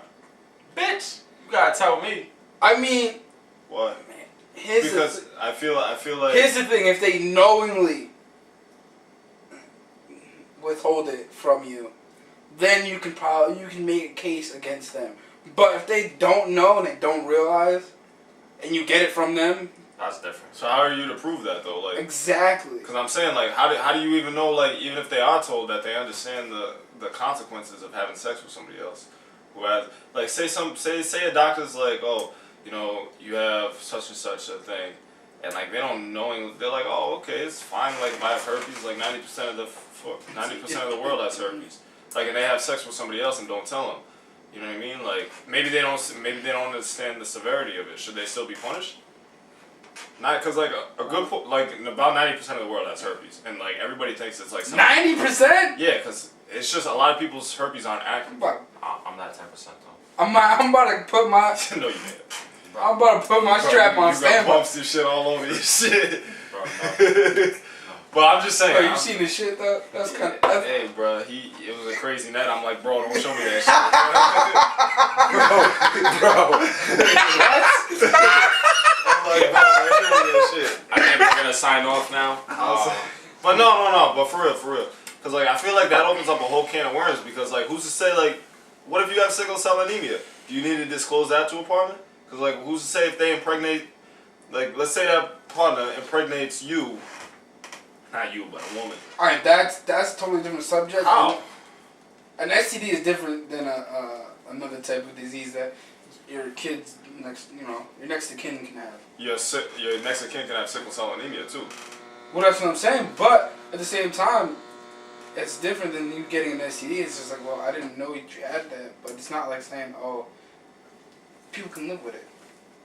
Bitch! You gotta tell me. I mean, Why? here's Because the I feel like here's the thing: if they knowingly withhold it from you, then you can make a case against them. But if they don't know and they don't realize, and you get it from them, That's different. So how are you to prove that though? Like, exactly. because I'm saying, like, how do you even know, like, even if they are told, that they understand the consequences of having sex with somebody else, who has, like, say a doctor's like, oh, you know, you have such and such a thing, and like they don't knowing, they're like, oh, okay, it's fine, like, if I have herpes, like 90% of the world has herpes, like, and they have sex with somebody else and don't tell them, you know what I mean? Like, maybe they don't understand the severity of it. Should they still be punished? Not because like like about 90% of the world has herpes, and like everybody thinks it's like 90%. Yeah, because it's just a lot of people's herpes aren't active. I'm not 10% though. I'm about to put my. No, you can't. I'm about to put my strap on You got standby. bumps and shit all over your shit. Bro, no. But I'm just saying. Bro, you seen this shit though? That's kind of. Hey, bro, it was a crazy night. I'm like, bro, don't show me that shit. bro. What? I'm like, bro, don't show me that shit. I think we're gonna sign off now. But no, but for real. Because, like, I feel like that opens up a whole can of worms. Because, like, who's to say, like, what if you have sickle cell anemia? Do you need to disclose that to a partner? Because, like, who's to say if they impregnate, like, let's say that partner impregnates you, not you, but a woman. Alright, that's a totally different subject. How? An STD is different than another type of disease that your kids your next of kin can have. Your next of kin can have sickle cell anemia, too. Well, that's what I'm saying. But at the same time, it's different than you getting an STD. It's just like, well, I didn't know you had that. But it's not like saying, oh, people can live with it.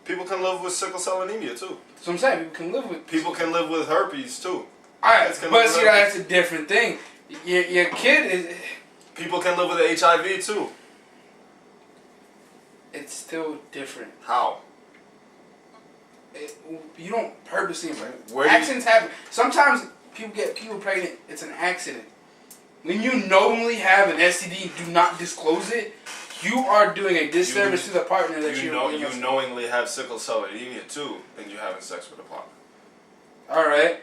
People can live with sickle cell anemia, too. That's what I'm saying. People can live with herpes, too. Alright, but see, that's a different thing. Your kid is... People can live with HIV, too. It's still different. How? You don't purposely... Accidents happen. Sometimes people get pregnant. It's an accident. When you knowingly have an STD and do not disclose it, you are doing a disservice to the partner that you knowingly have sickle cell anemia, too, and you're having sex with a partner. Alright.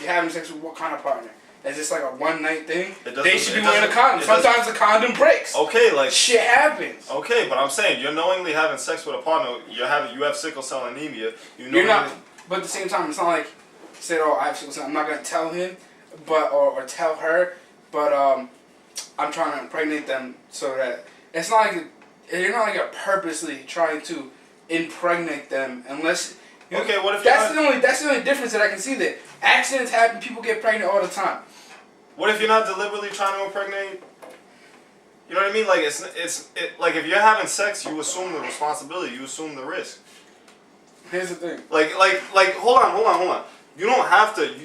You're having sex with what kind of partner? Is this like a one-night thing? They should be wearing a condom. Sometimes the condom breaks. Okay, like shit happens. Okay, but I'm saying you're knowingly having sex with a partner. You have sickle cell anemia. You're not. But at the same time, it's not like say, oh, I have sickle cell. I'm not gonna tell him, but or tell her, but I'm trying to impregnate them so that it's not like you're not like purposely trying to impregnate them unless. Okay, what if that's the only difference that I can see there. Accidents happen. People get pregnant all the time. What if you're not deliberately trying to impregnate? You know what I mean? Like like if you're having sex, you assume the responsibility. You assume the risk. Here's the thing. Like hold on. You don't have to.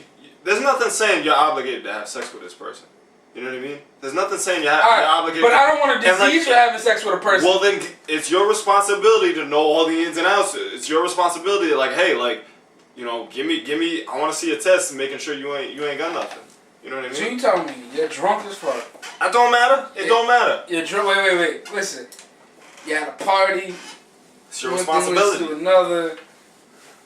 There's nothing saying you're obligated to have sex with this person. You know what I mean? There's nothing saying you're obligated. But I don't want to disease you having sex with a person. Well, then it's your responsibility to know all the ins and outs. It's your responsibility to like, hey, like, you know, give me. I want to see a test, making sure you ain't got nothing. You know what I mean? So you telling me you're drunk as fuck? It don't matter. It don't matter. You're drunk. Wait. Listen, you had a party. It's your One thing leads responsibility. to another.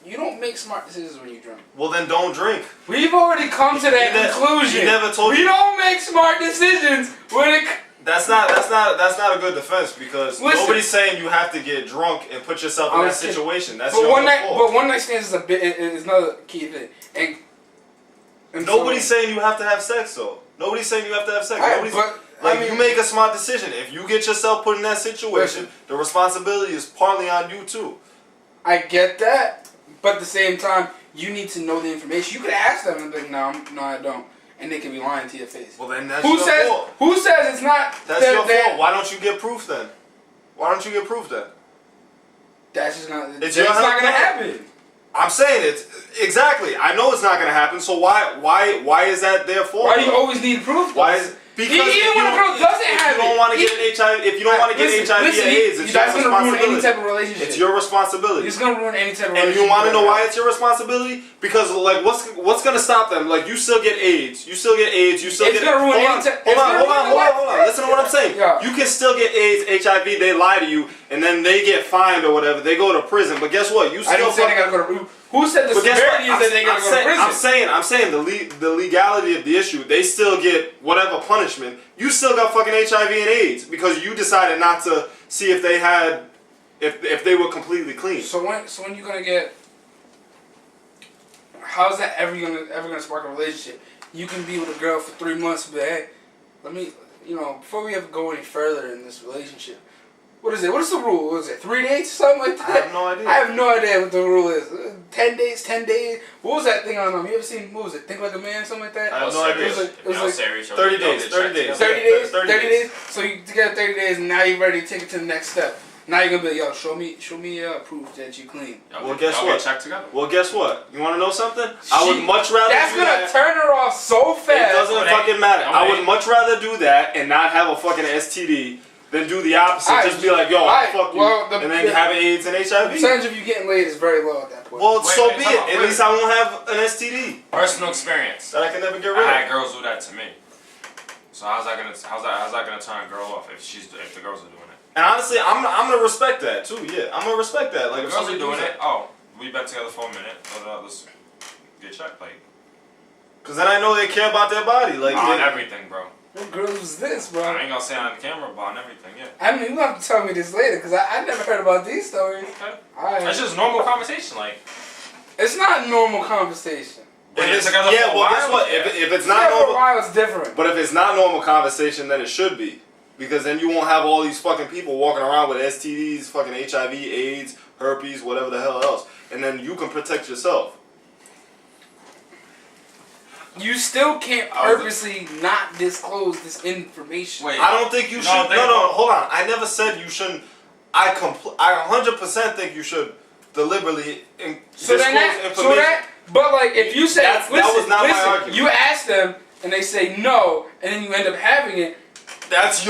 You don't make smart decisions when you drink. Well, then don't drink. We've already come to that conclusion. He never told we you. don't make smart decisions when it. That's not a good defense because Listen. nobody's saying you have to get drunk and put yourself in that situation. That's But your one night, fault. but one night stands is a bit is another key thing. And Nobody's so, saying you have to have sex though. Nobody's saying you have to have sex. Alright, Nobody's, but, like I mean, you make a smart decision. If you get yourself put in that situation, Listen. the responsibility is partly on you too. I get that, but at the same time, you need to know the information. You could ask them and be like, no, I don't, and they can be lying to your face. Well, then that's Who your says? fault. Who says it's not? That's that, your that, fault. Why don't you get proof then? Why don't you get proof then? That's just not. It's It's your not gonna health. happen. I'm saying it exactly. I know it's not gonna happen. So why is that their fault? Why do you always need proof? Why is because Even if when a girl doesn't have you don't it, want to get an HIV, if you don't want to get HIV or AIDS, it's your that's gonna ruin any responsibility. type of relationship. It's your responsibility. It's gonna ruin any type of And relationship. you want to know why it's your responsibility? Because like what's gonna stop them? Like you still get AIDS, you still get AIDS, you still It's get. gonna ruin Hold any on, type. hold on. Listen to what I'm saying. Yeah. You can still get AIDS, HIV. They lie to you, and then they get fined or whatever. They go to prison. But guess what? You I still. didn't say they gotta go to. Who said the But guess what? severity is that they gotta go to prison? I'm saying the legality of the issue. They still get whatever punishment. You still got fucking HIV and AIDS because you decided not to see if they had, if they were completely clean. So when you gonna get? How's that ever gonna spark a relationship? You can be with a girl for 3 months, but hey, let me, before we ever go any further in this relationship, what is it? What is the rule? What is it? 3 dates, something like that? I have no idea. I have no idea what the rule is. 10 days, 10 days. What was that thing on them? You ever seen? What was it? Think Like a Man, something like that. I have no idea. It was like 30 days. 30 days. 30 days. 30 30 days. So you get 30 days, and now you're ready to take it to the next step. Now you're gonna be like, yo, show me proof that you clean. Well, guess what? Get checked together. Well, guess what? You want to know something? I would much rather That's do gonna that. turn her off so fast. It doesn't fucking matter. No, I would much rather do that and not have a fucking STD than do the opposite. Alright, Just be like, yo, alright, fuck you, well, and then have AIDS and The HIV. percentage of you getting laid is very low at that point. Well, so wait, be time it. out, At wait. least I won't have an STD Personal experience. that I can never get I rid had of. girls do that to me. So how's that gonna turn a girl off if the girls are doing it? And honestly, I'm gonna respect that too. Yeah, I'm gonna respect that. Like If if girls are somebody doing does it, oh, we've been together for a minute. Let's get checked, like because then I know they care about their body. Like on they- everything, bro. What girls is this, bro? I ain't gonna say on camera, but on everything, yeah. I mean, you have to tell me this later, because I never heard about these stories. Okay. Alright. That's just normal conversation, like. It's not normal conversation. When If you're it's, together yeah, for a well, while, guess what? yeah. If it's Not not for a normal, while, it's different. but if it's not normal conversation, then it should be. Because then you won't have all these fucking people walking around with STDs, fucking HIV, AIDS, herpes, whatever the hell else. And then you can protect yourself. You still can't purposely not disclose this information. Wait. I don't think you No, should. they No, won't. hold on. I never said you shouldn't. I 100% think you should deliberately So then but like if you say, That was not my argument. you ask them and they say no, and then you end up having it. That's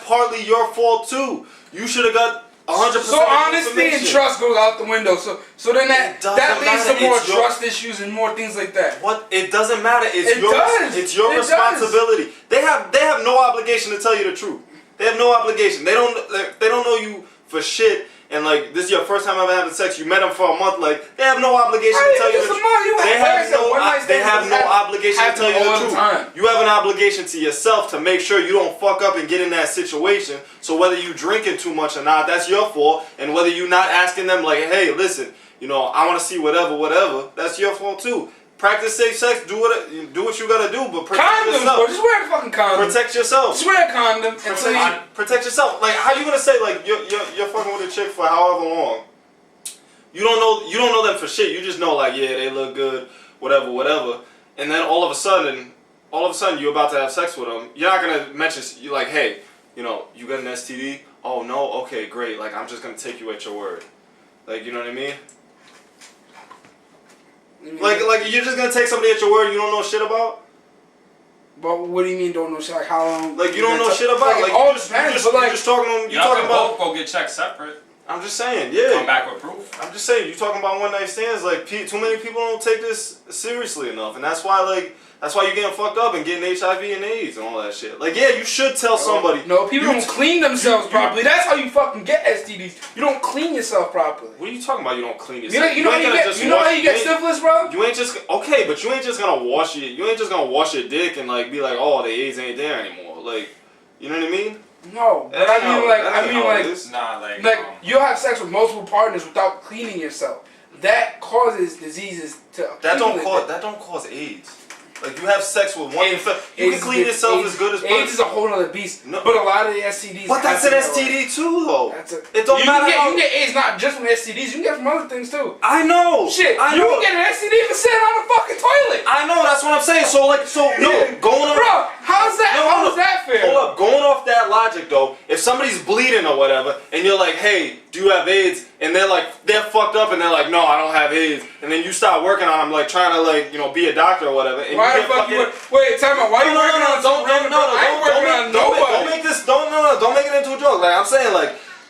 partly your fault too. You should have got 100%. So honesty and trust goes out the window. So then It doesn't that leads to matter. more It's your- trust issues and more things like that. What? It doesn't matter. It's It your. does. It's your It does. responsibility. They have no obligation to tell you the truth. They have no obligation. They don't know you for shit. And like this is your first time ever having sex. You met them for a month. Like they have no obligation to tell you the truth. They have no obligation to tell you the truth. You have an obligation to yourself to make sure you don't fuck up and get in that situation. So whether you drinking too much or not, that's your fault. And whether you not asking them like, hey, listen, I want to see whatever, that's your fault too. Practice safe sex. Do what you gotta do, but protect Condoms, yourself. bro. Just wear a fucking condom. Protect yourself. Just wear a condom until you. Protect yourself. Like how you gonna say like you're fucking with a chick for however long? You don't know them for shit. You just know like yeah they look good, whatever. And then all of a sudden you're about to have sex with them. You're not gonna mention you like hey you got an STD? Oh no, okay great. Like I'm just gonna take you at your word. Like you know what I mean? Like you're just gonna take somebody at your word you don't know shit about? But what do you mean don't know shit? Like how long? Like you don't know shit about? Like all you just depends. you're But like just talking. You're Y'all talking can about. both go get checked separate. I'm just saying, yeah. Come back with proof. I'm just saying, you talking about one night stands, like too many people don't take this seriously enough, and that's why you're getting fucked up and getting HIV and AIDS and all that shit. Like, yeah, you should tell somebody. No, people don't clean themselves properly. That's how you fucking get STDs. You don't clean yourself properly. What are you talking about? You don't clean yourself. You know how you get syphilis, bro? You ain't just okay, but you ain't just gonna wash it. You ain't just gonna wash your dick and like be like, oh, the AIDS ain't there anymore. Like, you know what I mean? No, but like you'll have sex with multiple partners without cleaning yourself. That causes diseases to. That don't cause AIDS. Like, you have sex with one. You can clean yourself as good as. AIDS is a whole other beast. No. But a lot of the STDs. But that's an STD too, though. It don't matter. You can get AIDS not just from STDs. You can get it from other things too. I know. Shit, you can get an STD for sitting on the fucking toilet. I know. That's what I'm saying. Going on. Bro, how's that? How is that fair? Hold up. Going off that logic, though, if somebody's bleeding or whatever, and you're like, hey, do you have AIDS? And they're fucked up, and they're like, no, I don't have AIDS. And then you start working on them, like trying to be a doctor or whatever. And why the fuck you? Wait, time out. Why are you working on some random? Don't make it into a joke. Like, I'm saying,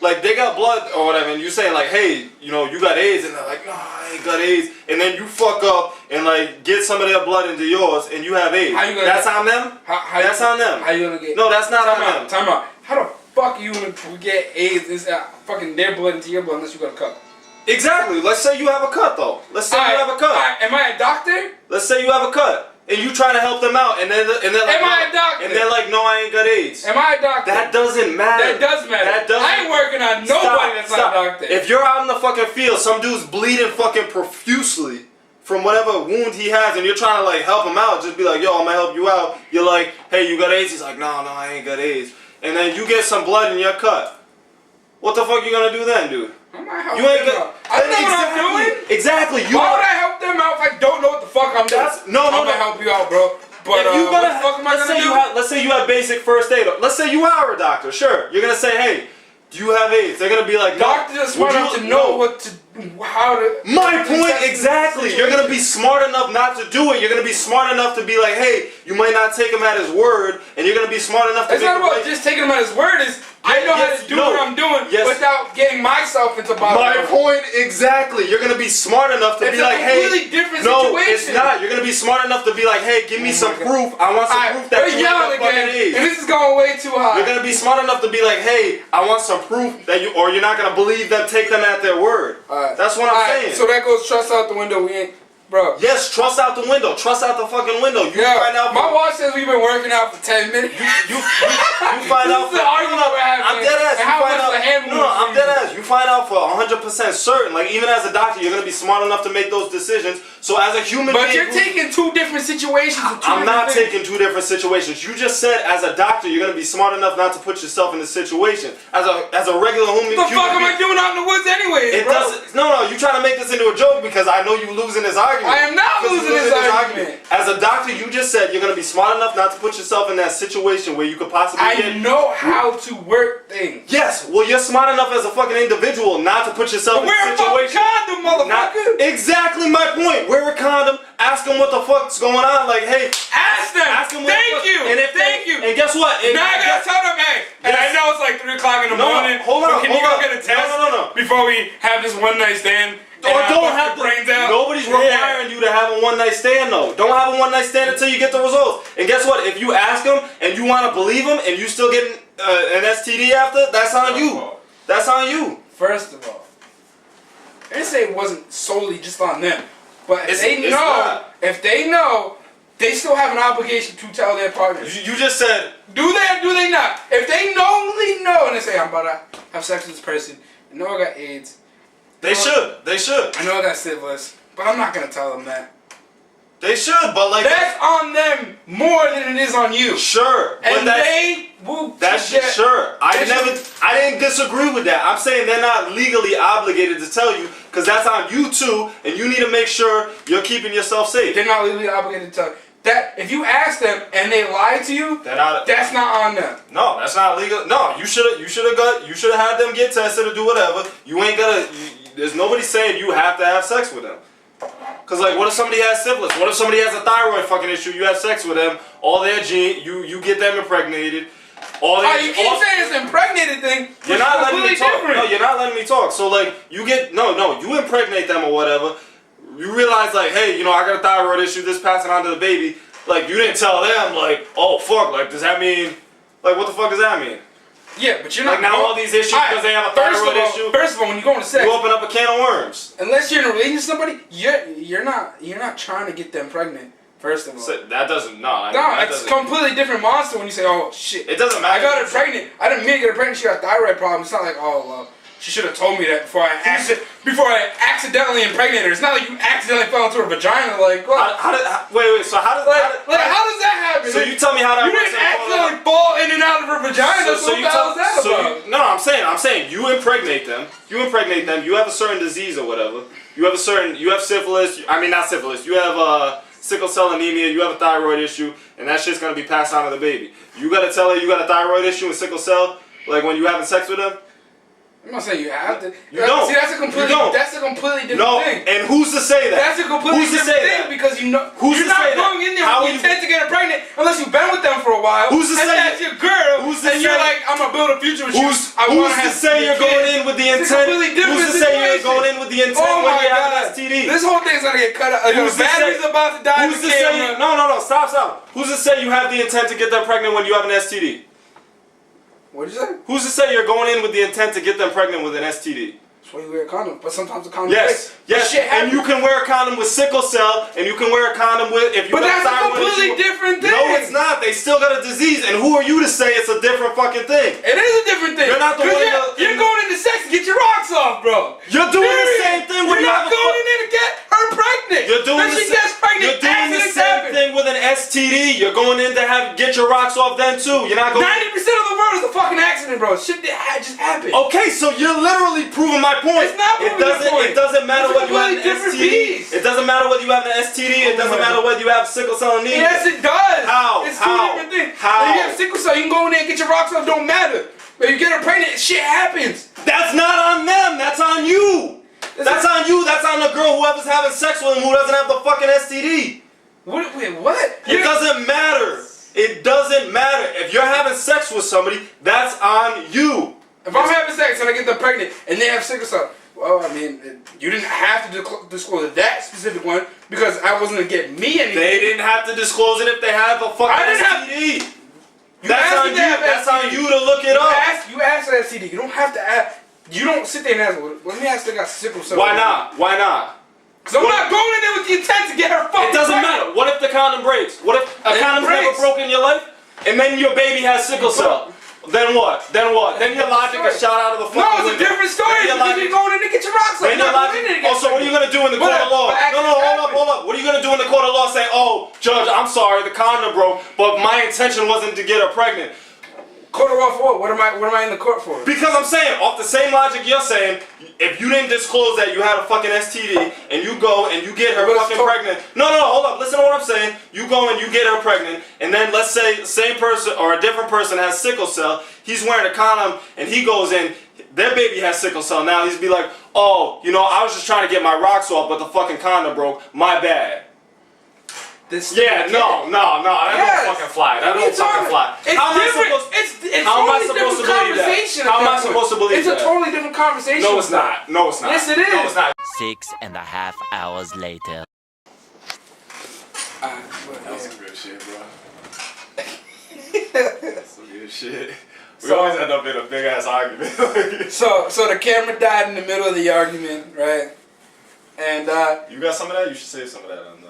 like they got blood or whatever, and you saying like, hey, you got AIDS, and they're like, no, I ain't got AIDS. And then you fuck up and like get some of their blood into yours, and you have AIDS. That's on them. That's on them. How you gonna get? No, that's not on them. Time out. How the fuck you gonna get AIDS? Is fucking their blood into your blood unless you got a cut? Exactly. Let's say you have a cut though. Let's say you have a cut. Am I a doctor? Let's say you have a cut. And you trying to help them out, and they're like, am I a doctor? And they're like, no, I ain't got AIDS. Am I a doctor? That doesn't matter. That does matter. I ain't working on nobody that's not a doctor. If you're out in the fucking field, some dude's bleeding fucking profusely from whatever wound he has, and you're trying to like help him out, just be like, yo, I'm gonna help you out. You're like, hey, you got AIDS? He's like, no, I ain't got AIDS. And then you get some blood in your cut. What the fuck you gonna do then, dude? I might help them out. I know what I'm doing. Exactly. Why would I help them out if I don't know what the fuck I'm doing? I'm gonna help you out, bro. But what the fuck am I gonna do? Let's say you have basic first aid. Let's say you are a doctor. Sure. You're gonna say, hey, do you have AIDS? They're gonna be like, doctors are smart enough to know how to. My point exactly. You're gonna be smart enough not to do it. You're gonna be smart enough to be like, hey, you might not take him at his word, and you're gonna be smart enough to. It's not about just taking him at his word. I know how to do what I'm doing without getting myself into bother. My point exactly. You're gonna be smart enough to be like, hey, completely different no, situation. it's not. You're gonna be smart enough to be like, hey, give me some proof. I want some proof that you have fucking AIDS. And this is going way too high. You're gonna be smart enough to be like, hey, I want some proof that or you're not gonna believe them, take them at their word. That's what I'm saying. So that goes trust out the window. We ain't. Bro. Yes, trust out the window. Trust out the fucking window. You find out. My watch says we've been working out for 10 minutes. You find out. This is the argument we're having. I'm dead ass. I'm dead ass. You find out for 100% certain. Like, even as a doctor, you're gonna be smart enough to make those decisions. So as a human being, but you're taking two different situations. I'm not taking two different situations. You just said as a doctor, you're gonna be smart enough not to put yourself in this situation. As a regular human being. What the fuck am I doing out in the woods anyways? No. You trying to make this into a joke because I know you losing this argument. I am not losing this argument. As a doctor, you just said you're going to be smart enough not to put yourself in that situation where you could possibly I know how to work things. Yes, well, you're smart enough as a fucking individual not to put yourself in a situation. Wear a condom, motherfucker. Exactly my point. Wear a condom. Ask them what the fuck's going on. Like, hey. Ask them. Thank you. Thank you. And guess what? Now I got to tell them, hey. And I know it's like 3 o'clock in the morning. Hold on. Can you go get a test before we have this one night stand? Or don't have brains out. Nobody's requiring you to have a one night stand though. Don't have a one night stand until you get the results. And guess what? If you ask them and you want to believe them and you still getting an STD after, that's on you. That's on you. First of all, I didn't say it wasn't solely just on them, but if they know, they still have an obligation to tell their partners. You just said, do they or do they not? If they knowingly know and they say, I'm about to have sex with this person, and know I got AIDS. They should. I know I got syphilis, but I'm not gonna tell them that. They should, but like that's on them more than it is on you. Sure, and they will. Sure. I didn't disagree with that. I'm saying they're not legally obligated to tell you because that's on you too, and you need to make sure you're keeping yourself safe. They're not legally obligated to tell you. That if you ask them and they lie to you, that's not on them. No, that's not legal. No, you should have had them get tested or do whatever. You ain't gotta. There's nobody saying you have to have sex with them. Cause like, what if somebody has syphilis? What if somebody has a thyroid fucking issue? You have sex with them, all their gene, you get them impregnated. You keep saying it's an impregnated thing. You're not letting me talk. Different. No, you're not letting me talk. So like, you impregnate them or whatever. You realize like, hey, I got a thyroid issue. This passing on to the baby. Like, you didn't tell them like, oh fuck, like does that mean, like what the fuck does that mean? Yeah, but you're not. Like now all these issues because they have a thyroid issue. First of all, when you go into sex, you open up a can of worms. Unless you're in a relationship with somebody, you're not trying to get them pregnant. First of all, so that doesn't it's a completely different monster when you say, oh shit. It doesn't matter. I got her pregnant. I didn't mean to get her pregnant. She got a thyroid problem. It's not like, she should have told me that before I accidentally impregnated her. It's not like you accidentally fell into her vagina. Like, wait. So how does that happen? So you tell me how that works. You works. didn't accidentally fall in and out of her vagina. So what the hell is that about? No, I'm saying you impregnate them. You have a certain disease or whatever. You have syphilis. I mean, not syphilis. You have sickle cell anemia. You have a thyroid issue, and that shit's gonna be passed on to the baby. You gotta tell her you got a thyroid issue and sickle cell, like when you having sex with them. I'm not saying you have to. You don't. See, that's a completely different thing. And who's to say that? That's a completely different thing because you're not going in there with the intent to get her pregnant unless you've been with them for a while. Who's to say that's your girl? You're like, I'm gonna build a future with you. Who's to say you're going in with the intent? Who's to say you're going in with the intent when you have an STD? This whole thing's gonna get cut out. The battery's about to die. Who's to say? No, stop. Who's to say you have the intent to get them pregnant when you have an STD? What'd you say? Who's to say you're going in with the intent to get them pregnant with an STD? That's why you wear a condom, but sometimes the condom breaks. Yes, and you can wear a condom with sickle cell, and you can wear a condom with if you. But that's a completely different thing. No, it's not. They still got a disease, and who are you to say it's a different fucking thing? It is a different thing. You're not the one. You're going into sex to get your rocks off, bro. You're doing the same thing when you're not going in there to get her pregnant. You're doing the same thing with an STD. You're going in to get your rocks off then too. You're not going. 90% of the world is a fucking accident, bro. Shit that just happened. Okay, so you're literally proving my point. It's not proving your point. It doesn't matter whether you have an STD. It doesn't matter whether you have an STD. It doesn't matter whether you have sickle cell anemia. Yes, it does. How? It's two different things. How? If you have sickle cell, you can go in there and get your rocks off. Don't matter. But you get her pregnant, shit happens. That's not on them. That's on you. That's on you. That's on the girl whoever's having sex with him who doesn't have the fucking STD. Wait, what? It doesn't matter. It doesn't matter. If you're having sex with somebody, that's on you. If I'm having sex and I get them pregnant and they have sickle cell, well, I mean, you didn't have to disclose that specific one because I wasn't going to get me anything. They didn't have to disclose it if they had the fucking STD. That's on you. That's on you to look it up. You asked for that STD. You don't have to ask. You don't sit there and ask, well, let me ask if they got sickle cell. Why not? Why not? Because I'm not going in there with the intent to get her fucking It doesn't matter. What if the condom breaks? What if a condom's never broken in your life? And then your baby has sickle cell? Then what? Then your logic is shot out of the fucking window. No, it's a different story. You're going in to get your rocks off. So what are you going to do in the court of law? No, hold up. What are you going to do in the court of law? Say, oh, judge, I'm sorry, the condom broke, but my intention wasn't to get her pregnant. Court of law for what? What am I in the court for? Because I'm saying, off the same logic you're saying, if you didn't disclose that you had a fucking STD, and you go and you get her fucking pregnant. No, hold up, listen to what I'm saying. You go and you get her pregnant, and then let's say the same person or a different person has sickle cell, he's wearing a condom, and he goes in, their baby has sickle cell, now he's be like, oh, I was just trying to get my rocks off, but the fucking condom broke, my bad. No, that don't fucking fly. That don't fucking fly. How am I supposed to believe that? How am I supposed to believe that? It's a totally different conversation. No, it's not. Yes, it is. No, it's not. 6.5 hours later. That was some good shit, bro. That's some good shit. We always end up in a big ass argument. so the camera died in the middle of the argument, right? And you got some of that? You should save some of that on the.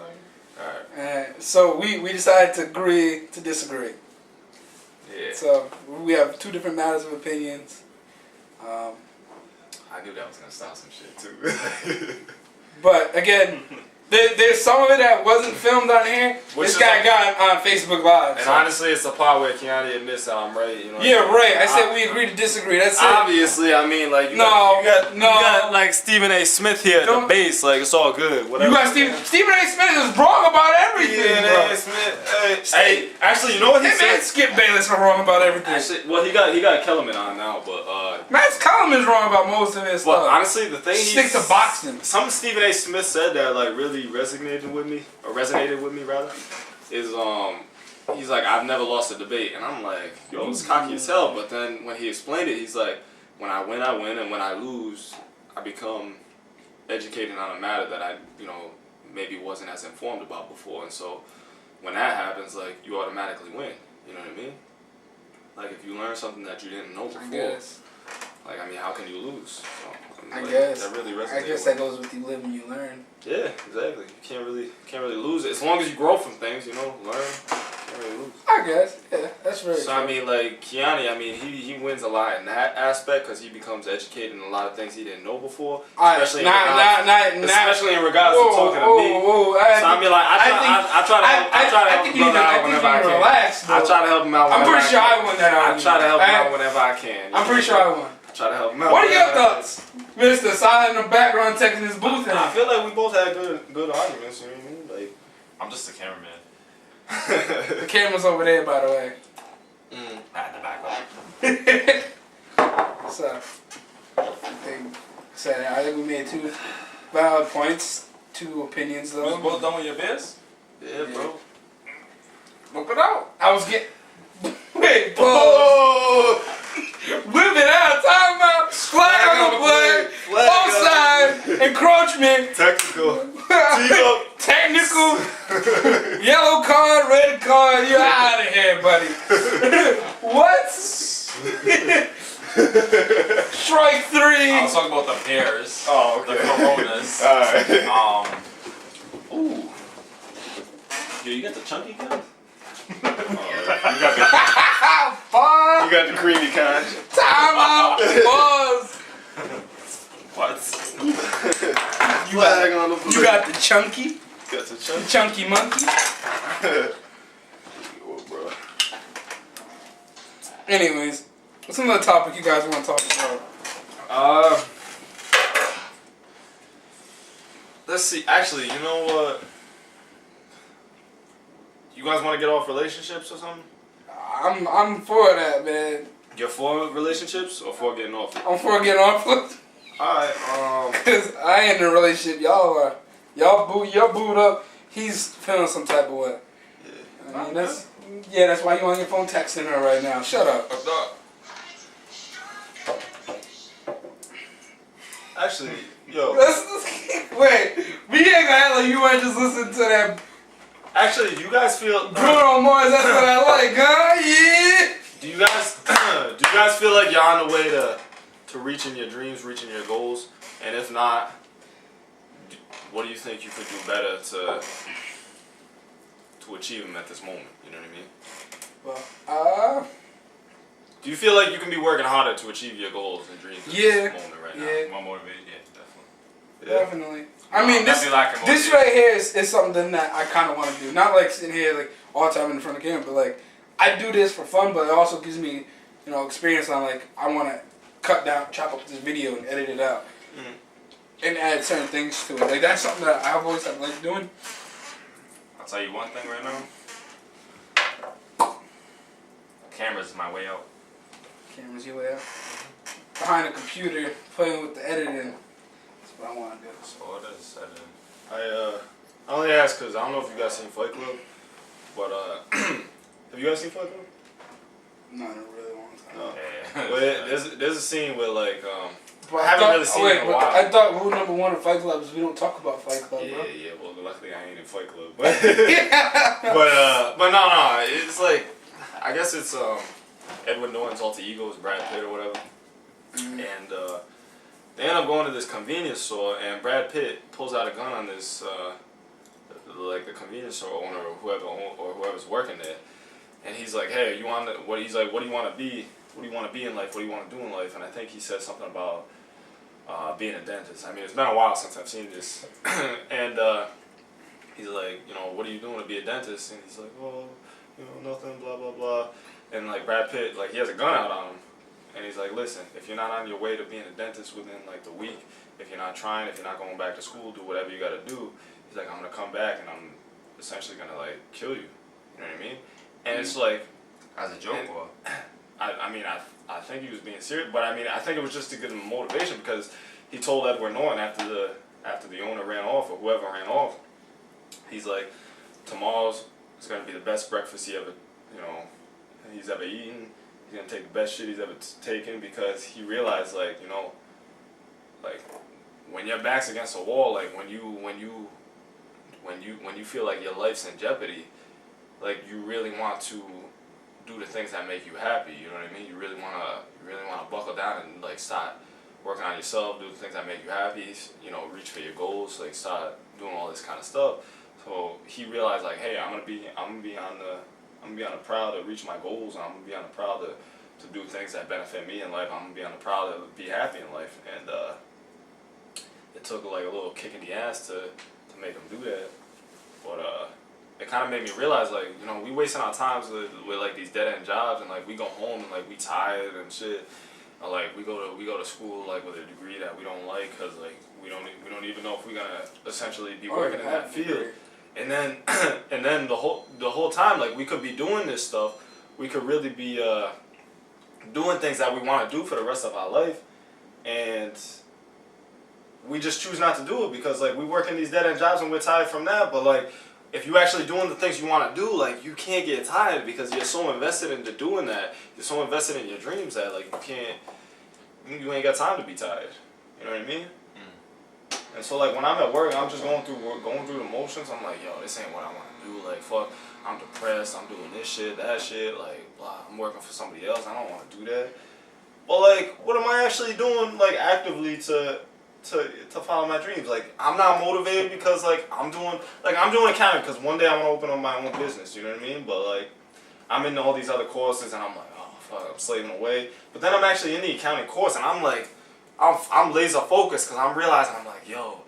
Alright. So we decided to agree to disagree. Yeah. So we have two different matters of opinions. I knew that was gonna start some shit too. But again, there's some of it that wasn't filmed on here. This guy got on Facebook Live. And honestly, it's the part where Keanu admits that I'm right. Right. I said we agreed to disagree. That's it. Obviously, I mean, like you got like Stephen A. Smith here at the base. Like it's all good. Whatever. You got Stephen A. Smith is wrong about everything. Stephen A. Smith. Hey, actually, you know what he said? Skip Bayless are wrong about everything. Actually, well, he got Kellerman on now, but Max Kellerman's wrong about most of his stuff. But honestly, the thing stick to boxing. Something Stephen A. Smith said that like really resonated with me rather, is he's like, I've never lost a debate, and I'm like, yo, it's cocky as hell. But then when he explained it, he's like, when I win, and when I lose, I become educated on a matter that I, maybe wasn't as informed about before, and so when that happens, like, you automatically win. You know what I mean? Like, if you learn something that you didn't know before, like, I mean, how can you lose? So, I like, guess. That really resonates. I guess that goes with you live and you learn. Yeah, exactly. You can't really lose it. As long as you grow from things, learn. You can't really lose. I guess. Yeah, that's very So, true. I mean, like, Kiani, he wins a lot in that aspect because he becomes educated in a lot of things he didn't know before. Especially in regards to talking to me. So, I mean, like, I try to help him out whenever I can. I try to help him out whenever I can. I'm pretty sure I won that argument. I try to help him out whenever I can. I'm pretty sure I won. Try to help him out. What are your thoughts, Mr. Silent in the background taking his booth in? I feel like we both had good arguments. You know what I mean? Like, I'm just a cameraman. The camera's over there, by the way. I had to back up. So, I think we made 2 valid points, 2 opinions You was though. both done with your beers? yeah, bro. Look it out. I was getting. Wait, pause. Whip it out, time out, flag on the play, offside, encroachment, technical, yellow card, red card, you're out of here, buddy. What? Strike 3. I was talking about the beers. Oh, okay. The Coronas. Alright. Ooh. Yo, you got the chunky kind? You got the creamy kind. Time out, pause. What? You got the chunky, Got the chunky. chunky monkey. Oh, bro. Anyways, what's another topic you guys want to talk about? Let's see. Actually, you know what? You guys want to get off relationships or something? I'm for that, man. You're for relationships or for getting off it? I'm for getting off it. Alright, Cause I ain't in a relationship. Y'all are. Y'all booed up. He's feeling some type of way. Yeah. I mean, that's why you on your phone texting her right now. Shut up. Actually, yo. Wait, we ain't gonna act like you ain't just listening to that Actually, you guys feel. Bruno Mars. That's what I like, huh? Yeah. Do you guys feel like you're on the way to reaching your dreams, reaching your goals? And if not, what do you think you could do better to achieve them at this moment? You know what I mean? Well, do you feel like you can be working harder to achieve your goals and dreams at this moment right now? More motivated, yeah, definitely. I mean, this motivation. right here is something that I kind of want to do. Not like sitting here like all the time in front of the camera, but like I do this for fun, but it also gives me, experience on like I want to chop up this video and edit it out, and add certain things to it. Like that's something that I've always liked doing. I'll tell you one thing right now. Cameras is my way out. Camera's your way out. Behind the computer, playing with the editing. That's what I want to do. That's all it is. I only ask because I don't know if you guys seen Fight Club, but have you guys seen Fight Club? Not in a really long time. No. Yeah. But there's a scene where like But I haven't really seen it in a while. I thought rule number 1 of Fight Club is we don't talk about Fight Club, bro. Yeah. Well, luckily I ain't in Fight Club, but but no. It's like I guess it's Edward Norton's alter ego is Brad Pitt or whatever, and they end up going to this convenience store, and Brad Pitt pulls out a gun on this like the convenience store owner or whoever's working there, and he's like, hey, what do you want to be? What do you want to be in life? What do you want to do in life? And I think he said something about being a dentist. I mean, it's been a while since I've seen this. And he's like, what are you doing to be a dentist? And he's like, oh, nothing, blah, blah, blah. And like Brad Pitt, like he has a gun out on him. And he's like, listen, if you're not on your way to being a dentist within like the week, if you're not trying, if you're not going back to school, do whatever you got to do. He's like, I'm going to come back and I'm essentially going to like kill you. You know what I mean? And it's like, As a joke, or? I think he was being serious, but I think it was just to give him motivation because he told Edward Norton after the owner ran off or whoever ran off, he's like, tomorrow's It's gonna be the best breakfast he's ever eaten. He's gonna take the best shit he's ever taken because he realized like when your back's against a wall, like when you feel like your life's in jeopardy, like you really want to do the things that make you happy. You know what I mean? You really wanna buckle down and like start working on yourself, do the things that make you happy. You know, reach for your goals, like start doing all this kind of stuff. So he realized like, hey, I'm gonna be on the prowl to reach my goals, and I'm gonna be on the prowl to do things that benefit me in life. I'm gonna be on the prowl to be happy in life, and it took like a little kick in the ass to make him do that. But it kind of made me realize like, you know, we wasting our times with like these dead end jobs, and like we go home and like we tired and shit. Or, like we go to school like with a degree that we don't like because like we don't even know if we're gonna essentially be working in that field. And then the whole time like we could be doing this stuff, we could really be doing things that we want to do for the rest of our life, and we just choose not to do it because like we work in these dead end jobs and we're tired from that. But like if you're actually doing the things you want to do, like you can't get tired because you're so invested into doing that. You're so invested in your dreams that like you ain't got time to be tired. You know what I mean? And so like when I'm at work, I'm just going through the motions. I'm like, yo, this ain't what I want to do. Like fuck, I'm depressed. I'm doing this shit, that shit. Like blah, I'm working for somebody else. I don't want to do that. But like, what am I actually doing? Like actively to follow my dreams. Like I'm not motivated because like I'm doing accounting because one day I want to open up my own business. You know what I mean? But like I'm in all these other courses and I'm like, oh fuck, I'm slaving away. But then I'm actually in the accounting course and I'm like, I'm laser focused because I'm realizing I'm like, yo,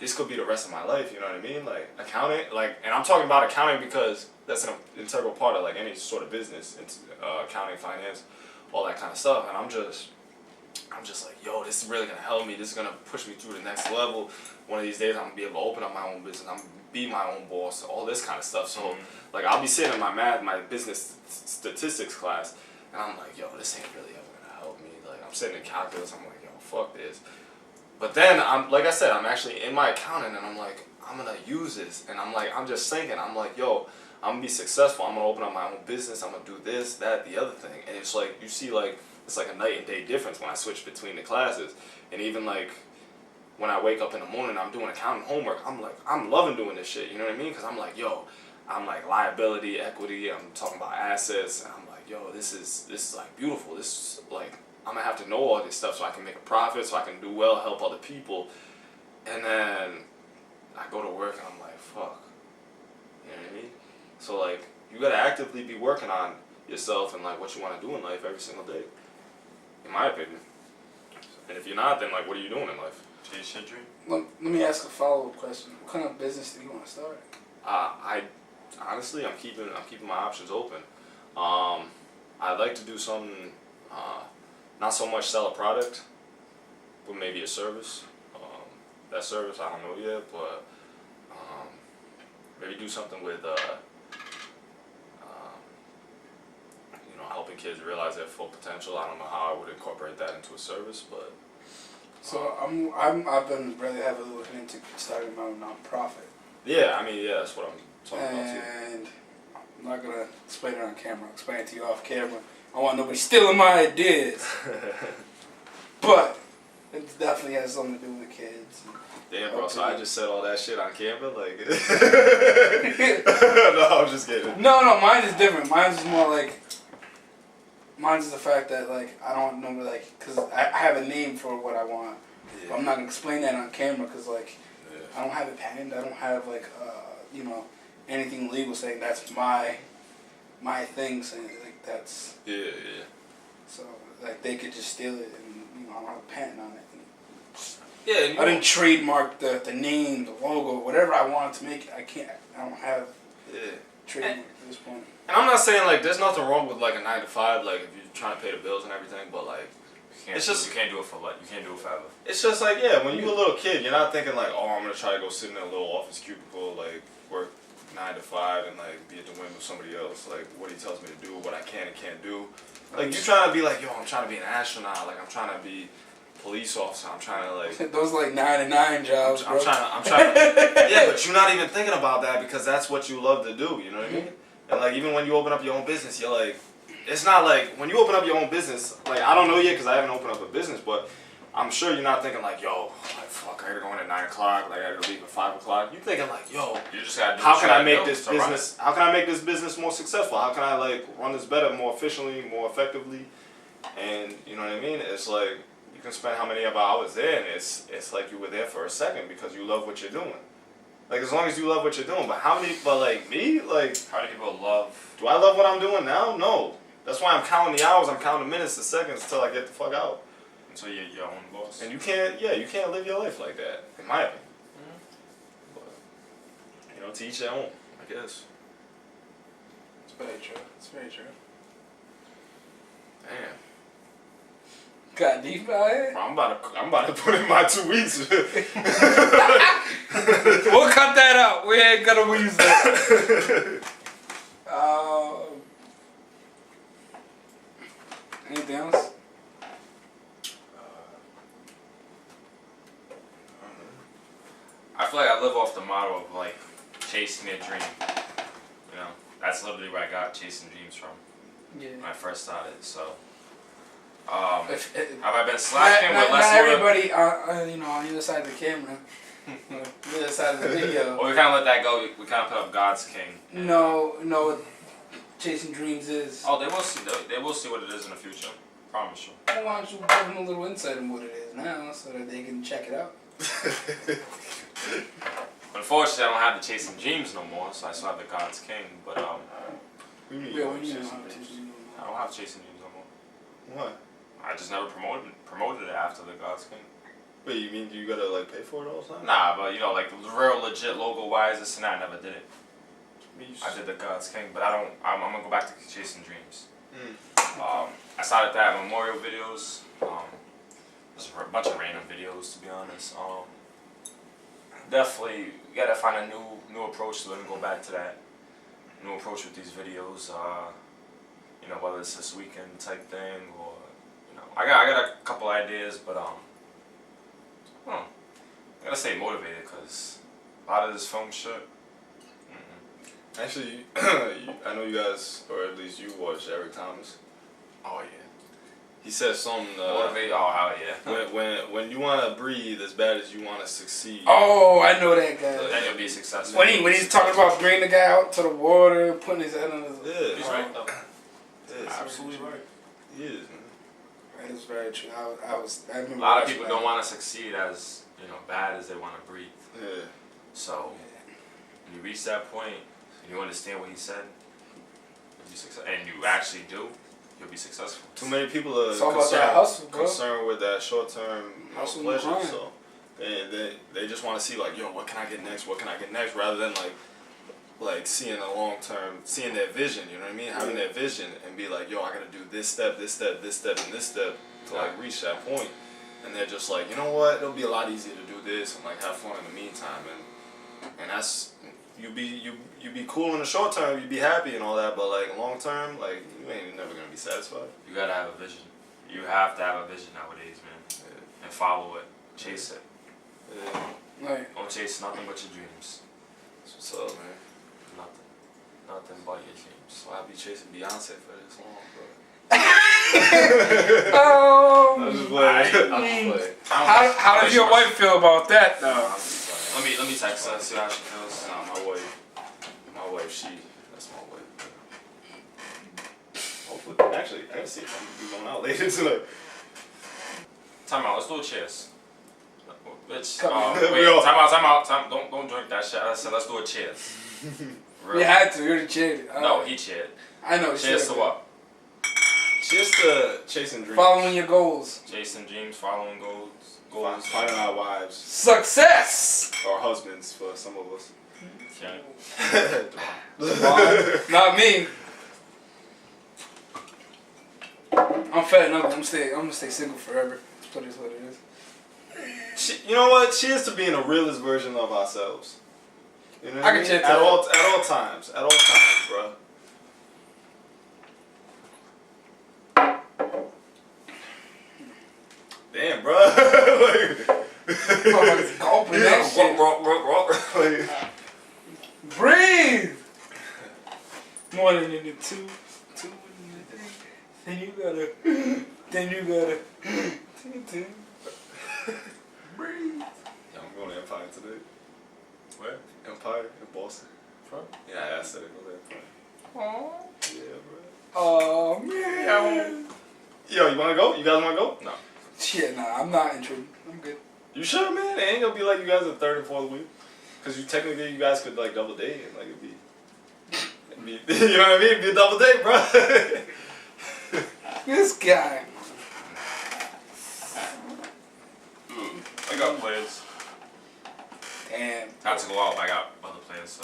this could be the rest of my life. You know what I mean? Like accounting, like, and I'm talking about accounting because that's an integral part of like any sort of business. It's accounting, finance, all that kind of stuff. And I'm just like, yo, this is really gonna help me. This is gonna push me through the next level. One of these days, I'm gonna be able to open up my own business. I'm gonna be my own boss. All this kind of stuff. So, like, I'll be sitting in my business statistics class, and I'm like, yo, this ain't really ever gonna help me. Like, I'm sitting in calculus. I'm like, yo, fuck this. But then like I said, I'm actually in my accounting, and I'm like, I'm gonna use this, and I'm just thinking, I'm like, yo, I'm gonna be successful. I'm gonna open up my own business. I'm gonna do this, that, the other thing, and it's like you see like. It's like a night and day difference when I switch between the classes. And even like when I wake up in the morning, I'm doing accounting homework. I'm like, I'm loving doing this shit. You know what I mean? Because I'm like, yo, I'm like liability, equity. I'm talking about assets. And I'm like, yo, this is like beautiful. This is like, I'm going to have to know all this stuff so I can make a profit, so I can do well, help other people. And then I go to work and I'm like, fuck. You know what I mean? So like, you got to actively be working on yourself and like what you want to do in life every single day. In my opinion. And if you're not, then like, what are you doing in life? Chase your dream? Let me ask a follow-up question. What kind of business do you want to start? I honestly, I'm keeping my options open. I'd like to do something, not so much sell a product, but maybe a service. That service, I don't know yet, but maybe do something with helping kids realize their full potential. I don't know how I would incorporate that into a service, but. So I've been really heavily looking into starting my own nonprofit. Yeah, I mean, yeah, that's what I'm talking about too. And I'm not gonna explain it on camera. I'll explain it to you off camera. I want nobody stealing my ideas. But it definitely has something to do with kids. Damn, bro, so I just said all that shit on camera? Like, no, I'm just kidding. No, mine is different. Mine's is more like, mine's the fact that, like, I don't know, like, because I have a name for what I want. Yeah. But I'm not going to explain that on camera because, like, I don't have it patented. I don't have, like, anything legal saying that's my thing, saying, like, that's... Yeah. So, like, they could just steal it and, I don't have a patent on it. Yeah, I didn't trademark the name, the logo, whatever I wanted to make. I don't have trademark at this point. And I'm not saying like there's nothing wrong with like a 9 to 5, like if you're trying to pay the bills and everything, but like it's just you can't do it for like you can't do it forever. It's just like when you're a little kid, you're not thinking like, oh, I'm gonna try to go sit in a little office cubicle, like work 9 to 5 and like be at the whim of somebody else, like what he tells me to do, what I can and can't do. Like you trying to be like, yo, I'm trying to be an astronaut, like I'm trying to be police officer, I'm trying to like those like 9 to 9 jobs, bro. I'm trying to yeah, but you're not even thinking about that because that's what you love to do, you know what I mean? And like even when you open up your own business, you're like, it's not like when you open up your own business. Like I don't know yet because I haven't opened up a business, but I'm sure you're not thinking like, yo, like fuck, I gotta go in at 9 o'clock, like I gotta leave at 5 o'clock. You're thinking like, yo, You just gotta do how what can you I gotta make do this to run it. business? How can I make this business more successful? How can I like run this better, more efficiently, more effectively? And you know what I mean? It's like you can spend how many of hours there, and it's like you were there for a second because you love what you're doing. Like as long as you love what you're doing, but how many? But like me, like How do people love? do I love what I'm doing now? No. That's why I'm counting the hours. I'm counting the minutes, the seconds until I get the fuck out. Until you're your own boss. And you can't live your life like that, in my opinion. But, you know, to each their own, I guess. It's very true. It's very true. Damn. Got deep out here. I'm about to put in my 2 weeks. We'll cut that out. We ain't gonna use that. Anything else? I feel like I live off the motto of like chasing a dream. You know, that's literally where I got chasing dreams from Yeah. when I first started. So, have I been slacking Not with less? everybody, you know, on the other side of the camera, on the other side of the video. Well, we kind of let that go. We kind of put up God's King. know what chasing dreams is. Oh, they will see. They will see what it is in the future. Promise you. Well, why don't you give them a little insight on what it is now, so that they can check it out? Unfortunately, I don't have the chasing dreams no more, so I still have the God's King. But Yeah, we need to know how to. I don't have chasing dreams no more. What? I just never promoted it after the God's King. Wait, you mean you gotta like pay for it all the time? Nah, but you know, like real legit logo wise, this and that, I never did it. Me, you I did the God's King, but I'm gonna go back to chasing dreams. Mm. I started that memorial videos. Just a bunch of random videos, to be honest. Definitely gotta find a new approach to it and go back to that new approach with these videos. You know, whether it's this weekend type thing or you know, I got a couple ideas, but I gotta stay motivated because a lot of this film shit. Actually, I know you guys, or at least you watch Eric Thomas. Oh yeah. He says something. Motivate. Oh hell yeah. When you want to breathe as bad as you want to succeed. Oh, I know that guy. Then you'll be successful. When he's talking about bringing the guy out to the water, putting his head on his. Yeah, He's right though. Yeah, Absolutely right. he is, man. That is very true. I remember A lot of watching people that. don't want to succeed as bad as they want to breathe. Yeah. So when you reach that point and you understand what he said, you'll be and you actually do, you'll be successful. Too many people are It's all about that hustle, bro. concerned with that short-term Hustle and pleasure. grind. So they just want to see like, yo, what can I get next? What can I get next? Rather than like seeing a long-term, seeing their vision. You know what I mean? Having that vision and be like, yo, I gotta do this step, this step, this step, and this step to like reach that point. And they're just like, you know what? It'll be a lot easier to do this and like have fun in the meantime. And that's you be cool in the short term, you be happy and all that, but like long term, like you ain't never gonna be satisfied. You gotta have a vision. You have to have a vision nowadays, man, and follow it, chase it. Yeah. Right. Don't chase nothing but your dreams. That's what's up, man. Nothing but your dreams. So I'll be chasing Beyonce for this long, bro. Oh. I'm just playing. How does your wife feel about that, though? Let me text her, see how she feels. Nah, my wife, that's my wife. Hopefully, actually, I gotta see if I'm gonna be going out later tonight. Time out. Let's do a cheers. Bitch. We all- Time out. Don't drink that shit. I said let's do a cheers. You had to. You're the cheated. No, he cheered. I know. Cheers to what? Cheers to chasing dreams. Following your goals. Chasing dreams, following goals. Finding our wives. Success. Or husbands for some of us. Okay. Not me. I'm fed up. I'm gonna stay single forever. That is what it is. You know what? Cheers to being a realist version of ourselves. You know what I I can mean? cheers to at that. all times. At all times, bro. Damn, bro. Motherfuckers gulping that shit. Like, Breathe. one and then the two and the three. Then you gotta breathe. Yeah, I'm going to Empire today. Where? Empire in Boston. From? Yeah, I said it. Go to Empire. Aww. Yeah, bro. Oh man. Yo, you wanna go? You guys wanna go? No. Shit, nah, I'm not intrigued. I'm good. You sure, man? It ain't gonna be like you guys are third and fourth week. Cause you technically you guys could like double date and like it'd be you know what I mean? It'd be a double date, bro. This guy. I got plans. Damn. Not to go out, but I got other plans, so.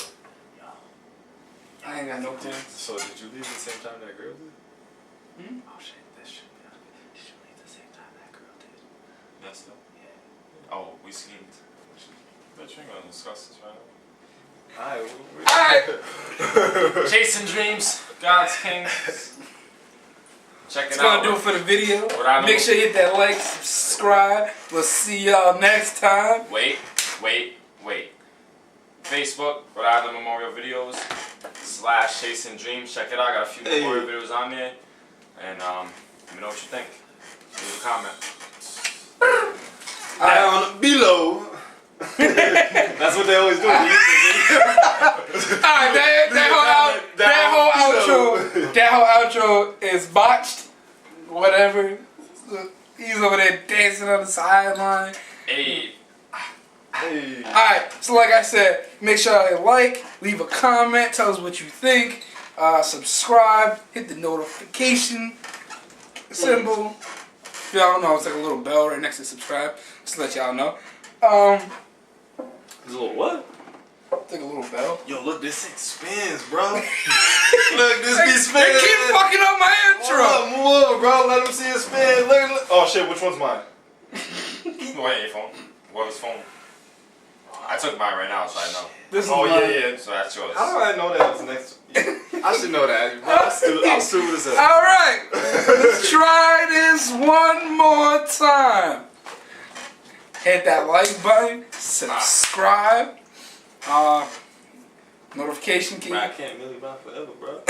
I ain't got no plans. So did you leave at the same time that girl did? Hmm? Oh shit, that shit. Did you leave at the same time that girl did? Yes, though? Yeah. Oh, we schemed. Bitch, we ain't gonna discuss this right now. Alright. Chasing dreams, God's king. Check it It's out. gonna do it for the video. What I know- Make sure you hit that like, subscribe. We'll see y'all next time. Wait. Facebook, Rhode Island Memorial Videos / Chasing Dreams. Check it out. I got a few memorial videos on there. And let me know what you think. Leave a comment. Down below. That's what they always do. Alright, that whole outro is botched. Whatever. He's over there dancing on the sideline. Hey. Hey. Alright, so like I said, make sure you like, leave a comment, tell us what you think, subscribe, hit the notification symbol. If y'all don't know, it's like a little bell right next to subscribe, just to let y'all know. There's a little what? It's like a little bell. Yo, look, this thing spins, bro. Look, this be spinning. They keep fucking up my intro. Move over, bro. Let them see it spin. Look. Oh shit, which one's mine? Go ahead, your phone. What was phone? I took mine right now, so I know. This is Oh mine. yeah. So that's yours. How do I know that was next? I should know that. I'm stupid as hell. Alright, let's try this one more time. Hit that like button, subscribe, notification key. Bro, I can't Millie Bob forever, bro.